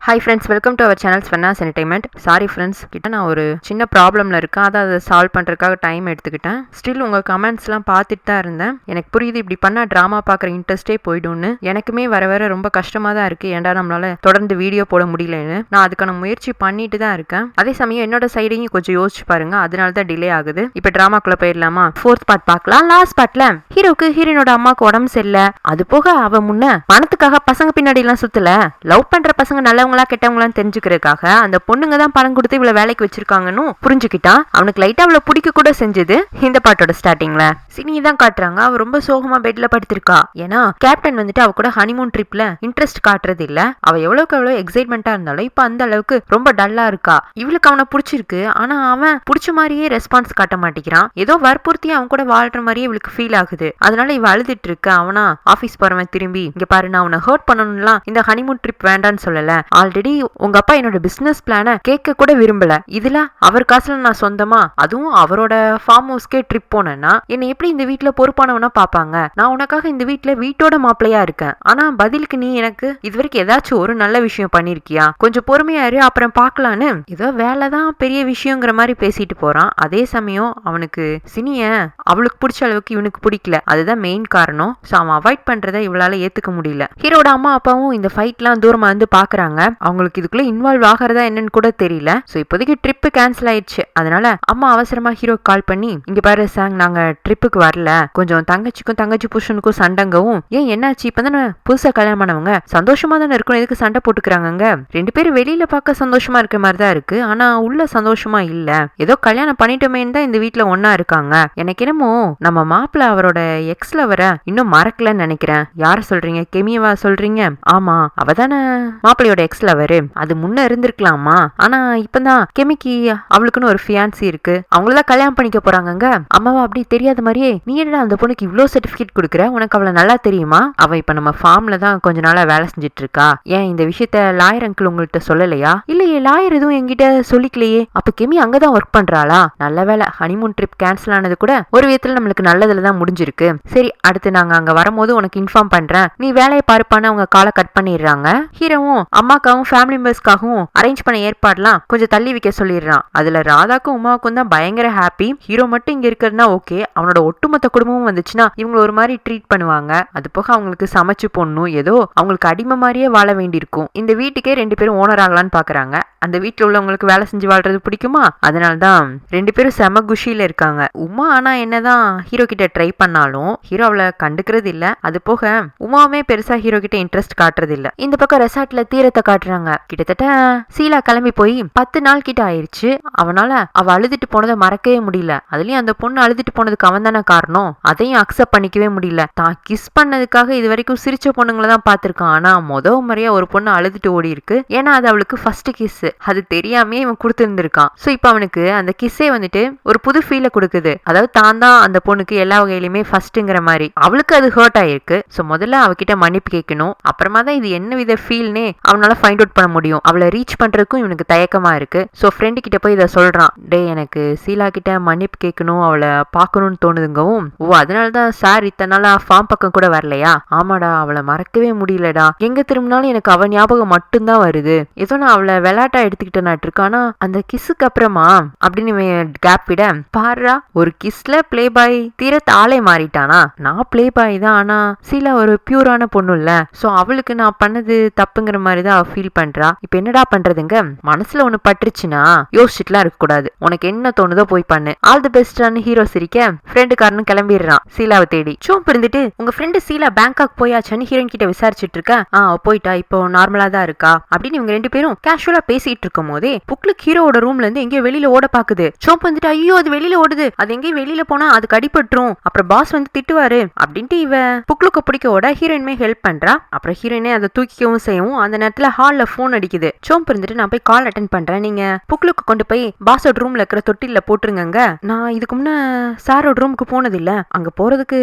Hi friends, welcome to our channel Swarnas entertainment. Sorry friends, கிட்ட நான் ஒரு சின்ன ப்ராப்ளமில் இருக்கேன். அதை சால்வ் பண்ணுறதுக்காக டைம் எடுத்துக்கிட்டேன். ஸ்டில் உங்கள் கமெண்ட்ஸ்லாம் பார்த்துட்டு தான் இருந்தேன். எனக்கு புரியுது, இப்படி பண்ணால் ட்ராமா பார்க்குற இன்ட்ரெஸ்ட்டே போய்டும்னு. எனக்குமே வர வர ரொம்ப கஷ்டமாக தான் இருக்குது. ஏன்டா நம்மளால் தொடர்ந்து வீடியோ போட முடியலன்னு. நான் அதுக்கான முயற்சி பண்ணிட்டு தான் இருக்கேன். அதே சமயம் என்னோட சைடையும் கொஞ்சம் யோசிச்சு பாருங்க, அதனால தான் டிலே ஆகுது. இப்போ ட்ராமாக்குள்ளே போயிடலாமா? 4th பார்ட் பார்க்கலாம். லாஸ்ட் பார்ட்ல ஹீரோக்கு ஹீரோனோட அம்மாவுக்கு உடம்பு சரியில்லை. அது போக அவ முன்ன பணத்துக்காக பசங்க பின்னாடி எல்லாம் சுத்தல. லவ் பண்ற பசங்க நல்லவங்களா கெட்டவங்களான்னு தெரிஞ்சுக்கிறதுக்காக அந்த பொண்ணுங்க தான் பணம் கொடுத்து இவ்வளவு வேலைக்கு வச்சிருக்காங்கன்னு புரிஞ்சுக்கிட்டான். அவனுக்கு லைட்டா அவளை பிடிக்க கூட செஞ்சது இந்த பாட்டோட ஸ்டார்டிங்ல. சினி தான் காட்டுறாங்க. அவ ரொம்ப சோகமா பெட்ல படுத்திருக்கா. ஏன்னா கேப்டன் வந்துட்டு அவ கூட ஹனிமூன் ட்ரிப்ல இன்ட்ரெஸ்ட் காட்டுறது இல்ல. அவ எவ்வளவுக்கு எவ்வளவு எக்ஸைட்மெண்டா இருந்தாலும் இப்ப அந்த அளவுக்கு ரொம்ப டல்லா இருக்கா. இவளுக்கு அவனை பிடிச்சிருக்கு, ஆனா அவன் பிடிச்ச மாதிரியே ரெஸ்பான்ஸ் காட்ட மாட்டேங்கிறான். ஏதோ வற்புறுத்தி அவன் கூட வாழ்ற மாதிரியே இவளுக்கு ஃபீல் ஆகுது. அதனால இவ அழுதுட்டு இருக்க. அவனா ஆபீஸ் போறவன் திரும்பி, இங்க பாரு, நான் அவனை ஹர்ட் பண்ணணும்லாம் இந்த ஹனிமூன் ட்ரிப் வேண்டான்னு சொல்லல. ஆல்ரெடி உங்க அப்பா என்னோட பிசினஸ் பிளான கேட்க கூட விரும்பல. இதுல அவர் காசுல நான் சொந்தமா, அதுவும் அவரோட ஃபார்ம் ஹவுஸ்க்கே ட்ரிப் போனேன்னா என்னை எப்படி இந்த வீட்டுல பொறுப்பானவனா பாப்பாங்க? நான் உனக்காக இந்த வீட்டுல வீட்டோட மாப்பிளையா இருக்கேன். ஆனா பதிலுக்கு நீ எனக்கு இது வரைக்கும் ஏதாச்சும் ஒரு நல்ல விஷயம் பண்ணிருக்கியா? கொஞ்சம் பொறுமையா இரு, அப்புறம் பாக்கலான்னு ஏதோ வேலைதான் பெரிய விஷயங்கிற மாதிரி பேசிட்டு போறான். அதே சமயம் அவனுக்கு சினிய அவளுக்கு பிடிச்ச அளவுக்கு இவனுக்கு பிடிக்கல. அதுதான் மெயின் காரணம். சோ அவன் அவாய்ட் பண்றதை இவளால ஏத்துக்க முடியல. ஹீரோட அம்மா அப்பாவும் இந்த ஃபைட்லாம் தூரமா வந்து பாக்குறாங்க. அவங்களுக்கு இதுக்குள்ள இன்வால்வ் ஆகிறதா என்னன்னு கூட தெரியல. சோ இப்போதைக்கு ட்ரிப் கேன்சல் ஆயிடுச்சு. அதனால அம்மா அவசரமா ஹீரோ கால் பண்ணி, இங்க பாரு சாங், நாங்க ட்ரிப்புக்கு வரல. கொஞ்சம் தங்கச்சி புருஷனுக்கும் சண்டைங்கவும், ஏன் என்னாச்சு? இப்பதானே புதுசா கல்யாணம் பண்ணவங்க, சந்தோஷமா தானே இருக்கணும், எதுக்கு சண்டை போட்டுக்கிறாங்க? ரெண்டு பேரும் வெளியில பார்க்க சந்தோஷமா இருக்கிற மாதிரி தான் இருக்கு, ஆனா உள்ள சந்தோஷமா இல்ல. ஏதோ கல்யாணம் பண்ணிட்டோமேன்னு தான் இந்த வீட்டுல ஒன்னா இருக்காங்க. எனக்கு என்னமோ நம்ம மாப்பிள்ள அவரோட எக்ஸ் லவரை இன்னும் மறக்கலன்னு நினைக்கிறேன். யார சொல்றீங்க? கெமியவா சொல்றீங்க? ஆமா, அவதானே மாப்பிள்ளையோட எக்ஸ் லவரு. அது முன்ன இருந்திருக்கலாமா, ஆனா இப்பதான் கெமிக்கு அவளுக்குன்னு ஒரு ஃபியான்சி இருக்கு, அவங்களதான் கல்யாணம் பண்ணிக்க போறாங்க. அம்மாவா அப்படி தெரியாத மாதிரியே, நீ என்னடா அந்த பொண்ணுக்கு இவ்ளோ சர்டிபிகேட் கொடுக்குற? உனக்கு அவளை நல்லா தெரியுமா? அவ இப்ப நம்ம ஃபார்ம்ல தான் கொஞ்ச நாளா வேலை செஞ்சுட்டு இருக்கா. ஏன் இந்த விஷயத்த லாயர் அங்கிள் உங்கள்கிட்ட சொல்லலையா? இல்லையே, லாயர் எதுவும் என்கிட்ட சொல்லிக்கலையே. அப்ப கெமி அங்கதான் ஒர்க் பண்றாளா? நல்ல வேலை, ஹனிமூன் ட்ரிப் கேன்சல் ஆனது கூட ஒரு விதத்துல நம்மளுக்கு நல்லதுலதான் முடிஞ்சிருக்கு. சரி, அடுத்து நாங்க அங்க வரும்போது உனக்கு இன்ஃபார்ம் பண்றேன், நீ வேலையை பாருப்பான்னு அவங்க காலை கட் பண்ணிடுறாங்க. ஹீரோவும் அம்மாக்காகவும் ஃபேமிலி மெம்பர்ஸ்க்காகவும் அரேஞ்ச் பண்ண ஏற்பாடுலாம் கொஞ்சம் தள்ளி வைக்க சொல்லிடுறான். அதுல ராதாக்கும் உமாவுக்கும் தான் பயங்கர ஹாப்பி. ஹீரோ மட்டும் இங்க இருக்கிறதுனா ஓகே, அவனோட ஒட்டுமொத்த குடும்பமும் வந்துச்சுன்னா இவங்க ஒரு மாதிரி ட்ரீட் பண்ணுவாங்க. அது போக அவங்களுக்கு சமைச்சு போடணும், ஏதோ அவங்களுக்கு அடிமை மாதிரியே வாழ வேண்டியிருக்கும். இந்த வீட்டுக்கே ரெண்டு பேரும் ஓனர் ஆகலான்னு பாக்குறாங்க. அந்த வீட்டுல உள்ளவங்களுக்கு வேலை செஞ்சு வாழ்றது பிடிக்குமா? அதனால்தான் ரெண்டு பேரும் செம குஷியில இருக்காங்க. உமா ஆனா என்னதான் ஹீரோ கிட்ட ட்ரை பண்ணாலும் ஹீரோ அவளை கண்டுக்கிறது இல்ல. அது போக உமாவுமே பெருசா ஹீரோ கிட்ட இன்ட்ரெஸ்ட் காட்டுறது இல்ல. இந்த பக்கம் ரெசார்ட்ல தீரத்தை காட்டுறாங்க. கிட்டத்தட்ட சீலா கிளம்பி போய் 10 நாள் கிட்ட ஆயிடுச்சு. அவனால அவ அழுதுட்டு போனதை மறக்கவே முடியல. அதுலயும் அந்த பொண்ணு அழுதுட்டு போனதுக்கு அவன் தானே காரணம். அதையும் அக்செப்ட் பண்ணிக்கவே முடியல. தான் கிஸ் பண்ணதுக்காக இது வரைக்கும் சிரிச்ச பொண்ணுங்களை தான் பாத்திருக்கான். ஆனா முறையா ஒரு பொண்ணு அழுதுட்டு ஓடி இருக்கு. ஏன்னா அது அவளுக்கு ஃபர்ஸ்ட் கிஸ். அது தெரியாமே இவன் கொடுத்திருந்திருக்கான். சோ இப்ப அவனுக்கு அந்த கிஸ்ஸே வந்துட்டு ஒரு புது ஃபீலை கொடுக்குது. அதாவது தான் தான் அந்த பொண்ணுக்கு எல்லா வகையிலுமே ஃபர்ஸ்ட்ங்கிற மாதிரி. அவளுக்கு அது ஹர்ட் ஆயிருக்கு. சோ முதல்ல அவகிட்ட மன்னிப்பு கேட்கணும். அப்புறமா தான் இது என்ன வித ஃபீல்னே அவனால ஃபைண்ட் அவுட் பண்ண முடியும். அவளை ரீச் பண்றதுக்கும் இவனுக்கு தயக்கமா இருக்கு. சோ ஃப்ரெண்டு கிட்ட போய் இதை சொல்றான், டே எனக்கு சீலா கிட்ட மன்னிப்பு கேட்கணும், அவளை பார்க்கணும்னு தோணுதுங்கவும், ஓ அதனாலதான் சார் இத்தனை நாளா ஃபார்ம் பக்கம் கூட வரலையா? ஆமாடா, அவளை மறக்கவே முடியலடா. எங்க திரும்பினாலும் எனக்கு அவன் ஞாபகம் மட்டும்தான் வருது. ஏதோ நான் அவளை விளையாட்டா எடுத்துக்கிட்ட நாட்டிருக்கானா அந்த கிஸ்ஸுக்கு அப்புறமா அப்படின்னு கேப் விட, பாருடா ஒரு கிஸ்ல பிளே பாய் தீரத் ஆளே மாறிட்டானா? நான் பிளே பாய் தான், ஆனா சீலா ஒரு பியூரான பொண்ணு இல்ல. சோ அவளுக்கு நான் பண்ணது தப்புங்கிற மாதிரி தான் அவ ஃபீல் பண்றா. இப்ப என்னடா பண்றதுங்க? மனசுல ஒண்ணு பட்டுருச்சுன்னா யோசிச்சுட்டுலாம் இருக்க கூடாது. உனக்கு என்ன தோணுதோ போய் பண்ணு. ஆல் தி பெஸ்டான்னு ஹீரோ சிரிக்க ஃப்ரெண்டுக்காரனு கிளம்பிடுறான் சீலாவை தேடி. சோம் இருந்துட்டு, உங்க ஃப்ரெண்டு சீலா பேங்காக் போயாச்சுன்னு ஹீரோயின் கிட்ட விசாரிச்சுட்டு இருக்க. போயிட்டா, இப்போ நார்மலா தான் இருக்கா அப்படின்னு இவங்க ரெண்டு பேரும் கேஷுவலா பேசிட்டு இருக்கும் போதே புக்லுக்கு ஹீரோட ரூம்ல இருந்து எங்கேயோ வெளியில ஓட பாக்குது. சோம் வந்துட்டு, ஐயோ அது வெளியில ஓடுது, அது எங்கேயும் வெளியில போனா அதுக்கு அடிபட்டுரும், அப்புறம் பாஸ் வந்து திட்டுவாரு அப்படின்ட்டு இவ புக்லுக்கு பிடிக்க ஓட ஹீரோயின்மே ஹெல்ப் பண்றா. அப்புறம் ஹீரோயினே அதை தூக்கிக்கவும் செய்யவும் அந்த நேரத்துல ஹால்ல போன் அடிக்குது. சோம் இருந்துட்டு, நான் போய் கால் அட்டென்ட் பண்றேன், நீங்க புக்லுக்கு கொண்டு போய் பாஸோட ரூம்ல இருக்கிற தொட்டில போட்டுருங்க. நான் இதுக்கு முன்ன சாரோட ரூமுக்கு போனது இல்ல, அங்க போறதுக்கு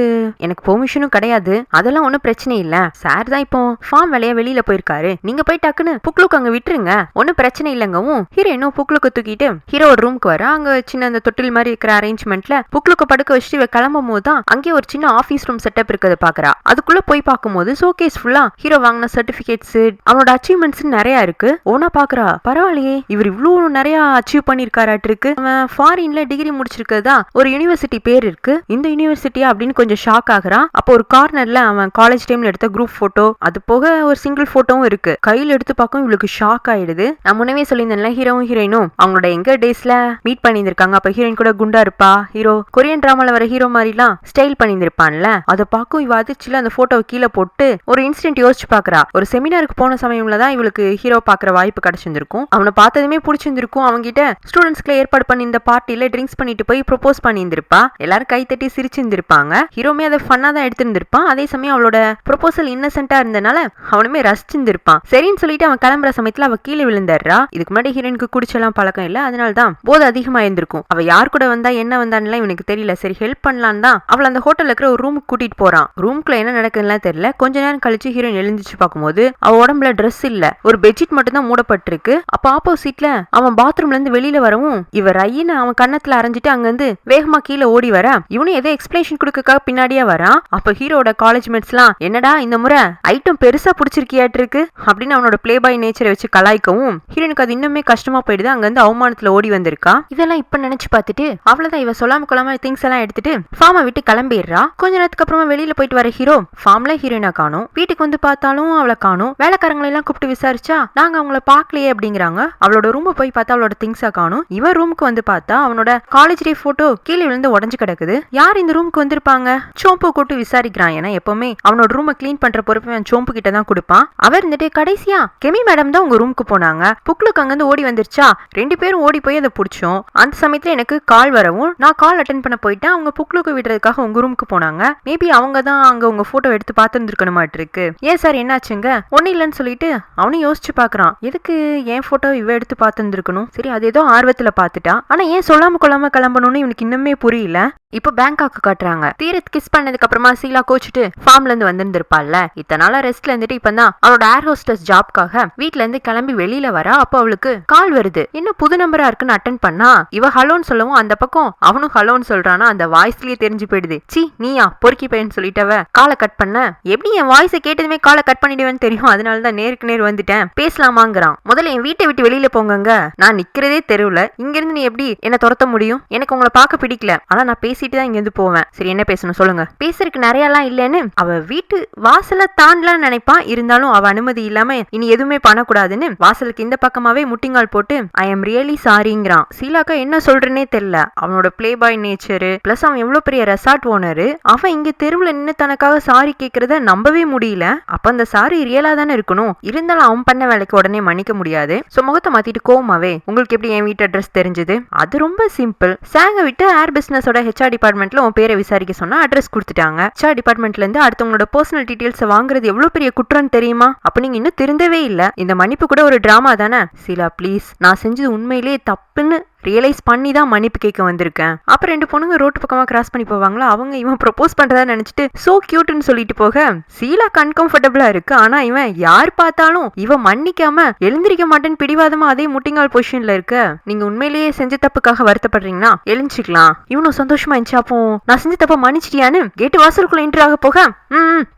எனக்கு பெர்மிஷனும் கிடையாது. அதெல்லாம் ஒன்னும் பிரச்சனை இல்ல. சார் தான் இப்போ ஃபார்ம் வேலையா வெளியில போயிருக்காரு, நீங்க போய் டக்குன்னு புக்லுக்கு அங்க விட்டுருங்க, ஒன்னும் பிரச்சனை இல்லங்கவும் ஹீரோயினும் புக்லுக்கு தூக்கிட்டு ஹீரோட ரூமுக்கு வர. அங்க சின்ன அந்த தொட்டில் மாதிரி இருக்கிற அரேஞ்ச்மெண்ட்ல புக்லுக்கு படுக்க வச்சுட்டு கிளம்பும் போது தான் அங்கே ஒரு சின்ன ஆபீஸ் ரூம் செட்டப் இருக்கிறத பாக்குறா. அதுக்குள்ள போய் பார்க்கும்போது ஷோகேஸ் ஃபுல்லா ஹீரோ வாங்கின சர்டிபிகேட்ஸ், அவனோட அச்சீவ்மெண்ட் அச்சீவ்மெண்ட்ஸ் நிறைய இருக்கு. ஓனா பாக்குறா, பரவாயில்லையே இவர் இவ்வளவு நிறைய அச்சீவ் பண்ணிருக்காராட்டு இருக்கு. அவன் ஃபாரின்ல டிகிரி முடிச்சிருக்கதா ஒரு யூனிவர்சிட்டி பேர் இருக்கு. இந்த யூனிவர்சிட்டியா அப்படின்னு கொஞ்சம் ஷாக் ஆகுறான். அப்போ ஒரு கார்னர்ல அவன் காலேஜ் டைம்ல எடுத்த குரூப் போட்டோ, அது போக ஒரு சிங்கிள் போட்டோவும் இருக்கு. கையில எடுத்து பார்க்கும் இவளுக்கு ஷாக் ஆயிடுது. நான் முன்னவே சொல்லியிருந்தேன்ல, ஹீரோவும் ஹீரோயினும் அவங்களோட எங்க டேஸ்ல மீட் பண்ணியிருக்காங்க. அப்ப ஹீரோயின் கூட குண்டா இருப்பா, ஹீரோ கொரியன் டிராமால வர ஹீரோ மாதிரிலாம் ஸ்டைல் பண்ணியிருப்பான்ல. அதை பார்க்கும் இவ அதிர்ச்சியில அந்த போட்டோவை கீழே போட்டு ஒரு இன்ஸ்டன்ட் யோசிச்சு பாக்குறா. ஒரு செமினாருக்கு போன சமயம்ல தான் இவளுக்கு ஹீரோ பாக்குற வாய்ப்பு கிடைச்சிருந்திருக்கும். அவனை பார்த்ததுமே பிடிச்சிருந்திருக்கும். அவங்கிட்ட ஸ்டூடெண்ட்ஸ்க்கு ஏற்பாடு பண்ணி இந்த பார்ட்டியில ட்ரிங்க்ஸ் பண்ணிட்டு போய் ப்ரொபோஸ் பண்ணியிருந்திருப்பா. எல்லாரும் கை தட்டி சிரிச்சிருந்திருப்பாங்க. ஹீரோமே அதை ஃபன்னா தான் எடுத்திருந்திருப்பான். அதே சமயம் அவளோட ப்ரொபோசல் இன்னசென்ட்டா இருந்தனால அவனுமே ரசிச்சிருந்திருப்பான். சரின்னு சொல்லிட்டு அவன் கிளம்புற சமயத்துல அவ கீழே விழுந்துடுறா. இதுக்கு முன்னாடி ஹீரோயினுக்கு குடிச்செல்லாம் பழக்கம் இல்ல, அதனாலதான் போது அதிகமா இருந்திருக்கும். அவ யார் கூட வந்தா என்ன வந்தான்னு இவனுக்கு தெரியல. சரி ஹெல்ப் பண்ணலான்னு தான் அவள் அந்த ஹோட்டல்ல இருக்கிற ஒரு ரூமுக்கு கூட்டிட்டு போறான். ரூம்குள்ள என்ன நடக்குதுன்னு தெரியல. கொஞ்ச நேரம் கழிச்சு ஹீரோயின் எழுந்திச்சு பார்க்கும்போது அவ உடம்புல ட்ரெஸ் இல்ல, ஒரு பெட்ஷீட் மட்டும் தான் மூடப்பட்டிருக்கு. அப்ப ஆப்போசிட்ல அவன் பாத்ரூம்ல இருந்து வெளியில வரவும் இவ ரையின்னு அவன் கண்ணத்துல அரைஞ்சிட்டு அங்க இருந்து வேகமா கீழே ஓடி வர, இவனும் ஏதோ எக்ஸ்பிளேஷன் கொடுக்கறதுக்காக பின்னாடியே வரான். அப்ப ஹீரோட காலேஜ் மேட்ஸ் எல்லாம் என்னடா இந்த முறை ஐட்டம் பெருசா பிடிச்சிருக்கியாட்டு இருக்கு அப்படின்னு அவனோட பிளே பாய் நேச்சரை வச்சு கலாய்க்கவும் ஹீரோனுக்கு அது இன்னுமே கஷ்டமா போயிடுது. அங்க இருந்து அவமானத்துல ஓடி வந்திருக்கா. இதெல்லாம் இப்ப நினைச்சு பார்த்துட்டு அவ்வளவுதான், இவ சொல்லாம கொள்ளாம திங்ஸ் எல்லாம் எடுத்துட்டு ஃபார்மை விட்டு கிளம்பிடுறா. கொஞ்ச நேரத்துக்கு அப்புறமா வெளியில போயிட்டு வர ஹீரோ ஃபார்ம்ல ஹீரோயினா காணும். வீட்டுக்கு வந்து பார்த்தாலும் அவளை காணும். வேலைக்காரங்களை எல்லாம் கூப்பிட்டு விசாரிச்சா நாங்க அவங்கள பாக்கலையே அப்படிங்கிறாங்க. அவளோட ரூம் போய் பார்த்தா அவளோட திங்ஸா காணும். இவன் ரூமுக்கு வந்து பார்த்தா அவனோட காலேஜ் டே போட்டோ கீழே விழுந்து உடஞ்சு கிடக்குது. யார் இந்த ரூமுக்கு வந்திருப்பாங்க? சோம்பு கூட்டு விசாரிக்கிறான். ஏன்னா எப்பவுமே அவனோட ரூமை கிளீன் பண்ற பொறுப்பு அவன் சோம்பு கிட்ட தான் கொடுப்பான். அவர் இருந்துட்டு கடைசியா கெமி மேடம் தான் உங்க ரூமுக்கு போனாங்க, புக்லுக்கு அங்க இருந்து ஓடி வந்துருச்சா, ரெண்டு பேரும் ஓடி போய் அதை பிடிச்சோம். அந்த சமயத்துல எனக்கு கால் வரவும் நான் கால் அட்டென்ட் பண்ண போயிட்டேன். அவங்க புக்லுக்கு விடுறதுக்காக உங்க ரூமுக்கு போனாங்க. மேபி அவங்க தான் அங்க உங்க போட்டோ எடுத்து பார்த்துருந்துருக்கணுமாட்டு இருக்கு. ஏன் சார் என்னாச்சுங்க? ஒன்னும் இல்லைன்னு சொல்லிட்டு அவனும் யோசிச்சு பாக்குறான். எதுக்கு என் போட்டோ இவ எடுத்து பார்த்துருந்துருக்கணும்? சரி அது ஏதோ ஆர்வத்துல பாத்துட்டா. ஆனா ஏன் சொல்லாம கொள்ளாம கிளம்பணும்னு இவனுக்கு இன்னுமே புரியல. இப்ப பேங்காக்கு காட்டுறாங்க. தீரத் கிஸ் பண்ணதுக்கு அப்புறமா சீலா கோச்சிட்டு ஃபார்ம்ல இருந்து வந்திருந்திருப்பாள்ல. இத்தனால ரெஸ்ட்ல இருந்துட்டு இப்பதான் அவளோட ஏர் ஹோஸ்டஸ் ஜாப்காக வீட்ல இருந்து கிளம்பி வெளியில வரா. அப்ப அவளுக்கு கால் வருது. என்ன புது நம்பரா இருக்குன்னு அட்டென்ட் பண்ணா இவ ஹலோன்னு சொல்லவும் அந்த பக்கம் அவனும் ஹலோன்னு சொல்றானா. அந்த வாய்ஸ்லயே தெரிஞ்சு போயிடுது. சி நீயா பொறுக்கி பையன் சொல்லிட்டவ காலை கட் பண்ண. எப்படி என் வாய்ஸை கேட்டதுமே காலை கட் பண்ணிடுவேன்னு தெரியும், அதனாலதான் நேருக்கு நேர் வந்துட்டேன், பேசலாமாங்கிறான். முதல்ல என் வீட்டை விட்டு வெளியில போங்க, நான் நிக்கிறதே தெருவுல, இங்க இருந்து நீ எப்படி என்ன துரத்த முடியும்? எனக்கு உங்களை பார்க்க பிடிக்கல, ஆனா நான் பேசிட்டு தான் இங்க இருந்து போவேன். சரி என்ன பேசணும் சொல்லுங்க. பேசுறதுக்கு நிறைய எல்லாம் இல்லன்னு அவ வீட்டு வாசல தாண்டலாம் நினைப்பான். இருந்தாலும் அவ அனுமதி இல்லாம இனி எதுவுமே பண்ணக்கூடாதுன்னு வாசலுக்கு இந்த பக்கமாவே முட்டிங்கால் போட்டு ஐ எம் ரியலி சாரிங்கிறான். சீலாக்கா என்ன சொல்றேன்னே தெரியல. அவனோட பிளே பாய் நேச்சரு பிளஸ் அவன் எவ்வளவு பெரிய ரெசார்ட் ஓனரு, அவன் இங்க தெருவுல நின்று தனக்காக சாரி கேக்குறத நம்பவே முடியல. அப்ப அந்த சாரி ரியலா தானே இருக்கணும். இருந்தாலும் அவன் பண்ண வேலைக்கு உடனே மன்னிக்க முடியாது. சோ முகத்தை மாத்திட்டு கோவமாவே உங்களுக்கு எப்படி என் வீட்டு அட்ரஸ் தெரிஞ்சது? அது ரொம்ப சிம்பிள். சாங்க விட்டு ஏர் பிசினஸோட ஹெச்ஆர் டிபார்ட்மெண்ட்ல உன் பேரை விசாரிக்க சொன்னா அட்ரஸ் கொடுத்துட்டாங்க. ஹெச்ஆர் டிபார்ட்மெண்ட்ல இருந்து அடுத்தவங்களோட பர்சனல் டீடைல்ஸ் வாங்குறது எவ்வளவு பெரிய குற்றம் தெரியுமா? அப்ப நீங்க இன்னும் திருந்தவே இல்ல. இந்த மன்னிப்பு கூட ஒரு டிராமா தானே. சீலா ப்ளீஸ், நான் செஞ்சது உண்மையிலேயே தப்புன்னு ரியலைஸ் பண்ணி தான் மன்னிப்பு கேட்க வந்திருக்கேன். அப்ப ரெண்டு பொண்ணுங்க ரோட்டு பக்கமா கிராஸ் பண்ணி போவாங்களா, அவங்க இவன் ப்ரொபோஸ் பண்றதா நினைச்சிட்டு சோ கியூட்னு சொல்லிட்டு போக சீலா அன்கம்ஃபர்டபுளா இருக்கு. ஆனா இவன் யார் பார்த்தாலும் இவன் மன்னிக்காம எழுந்திருக்க மாட்டேன்னு பிடிவாதமா அதே முட்டிங்கால் பொசிஷன்ல இருக்க. நீங்க உண்மையிலேயே செஞ்ச தப்புக்காக வருத்தப்படுறீங்கன்னா எழுஞ்சிக்கலாம். இவனும் சந்தோஷமா இருந்துச்சு. அப்போ நான் செஞ்ச தப்ப மன்னிச்சிட்டியான்னு கேட்டு வாசலுக்குள்ள என்ட்ரு ஆக போக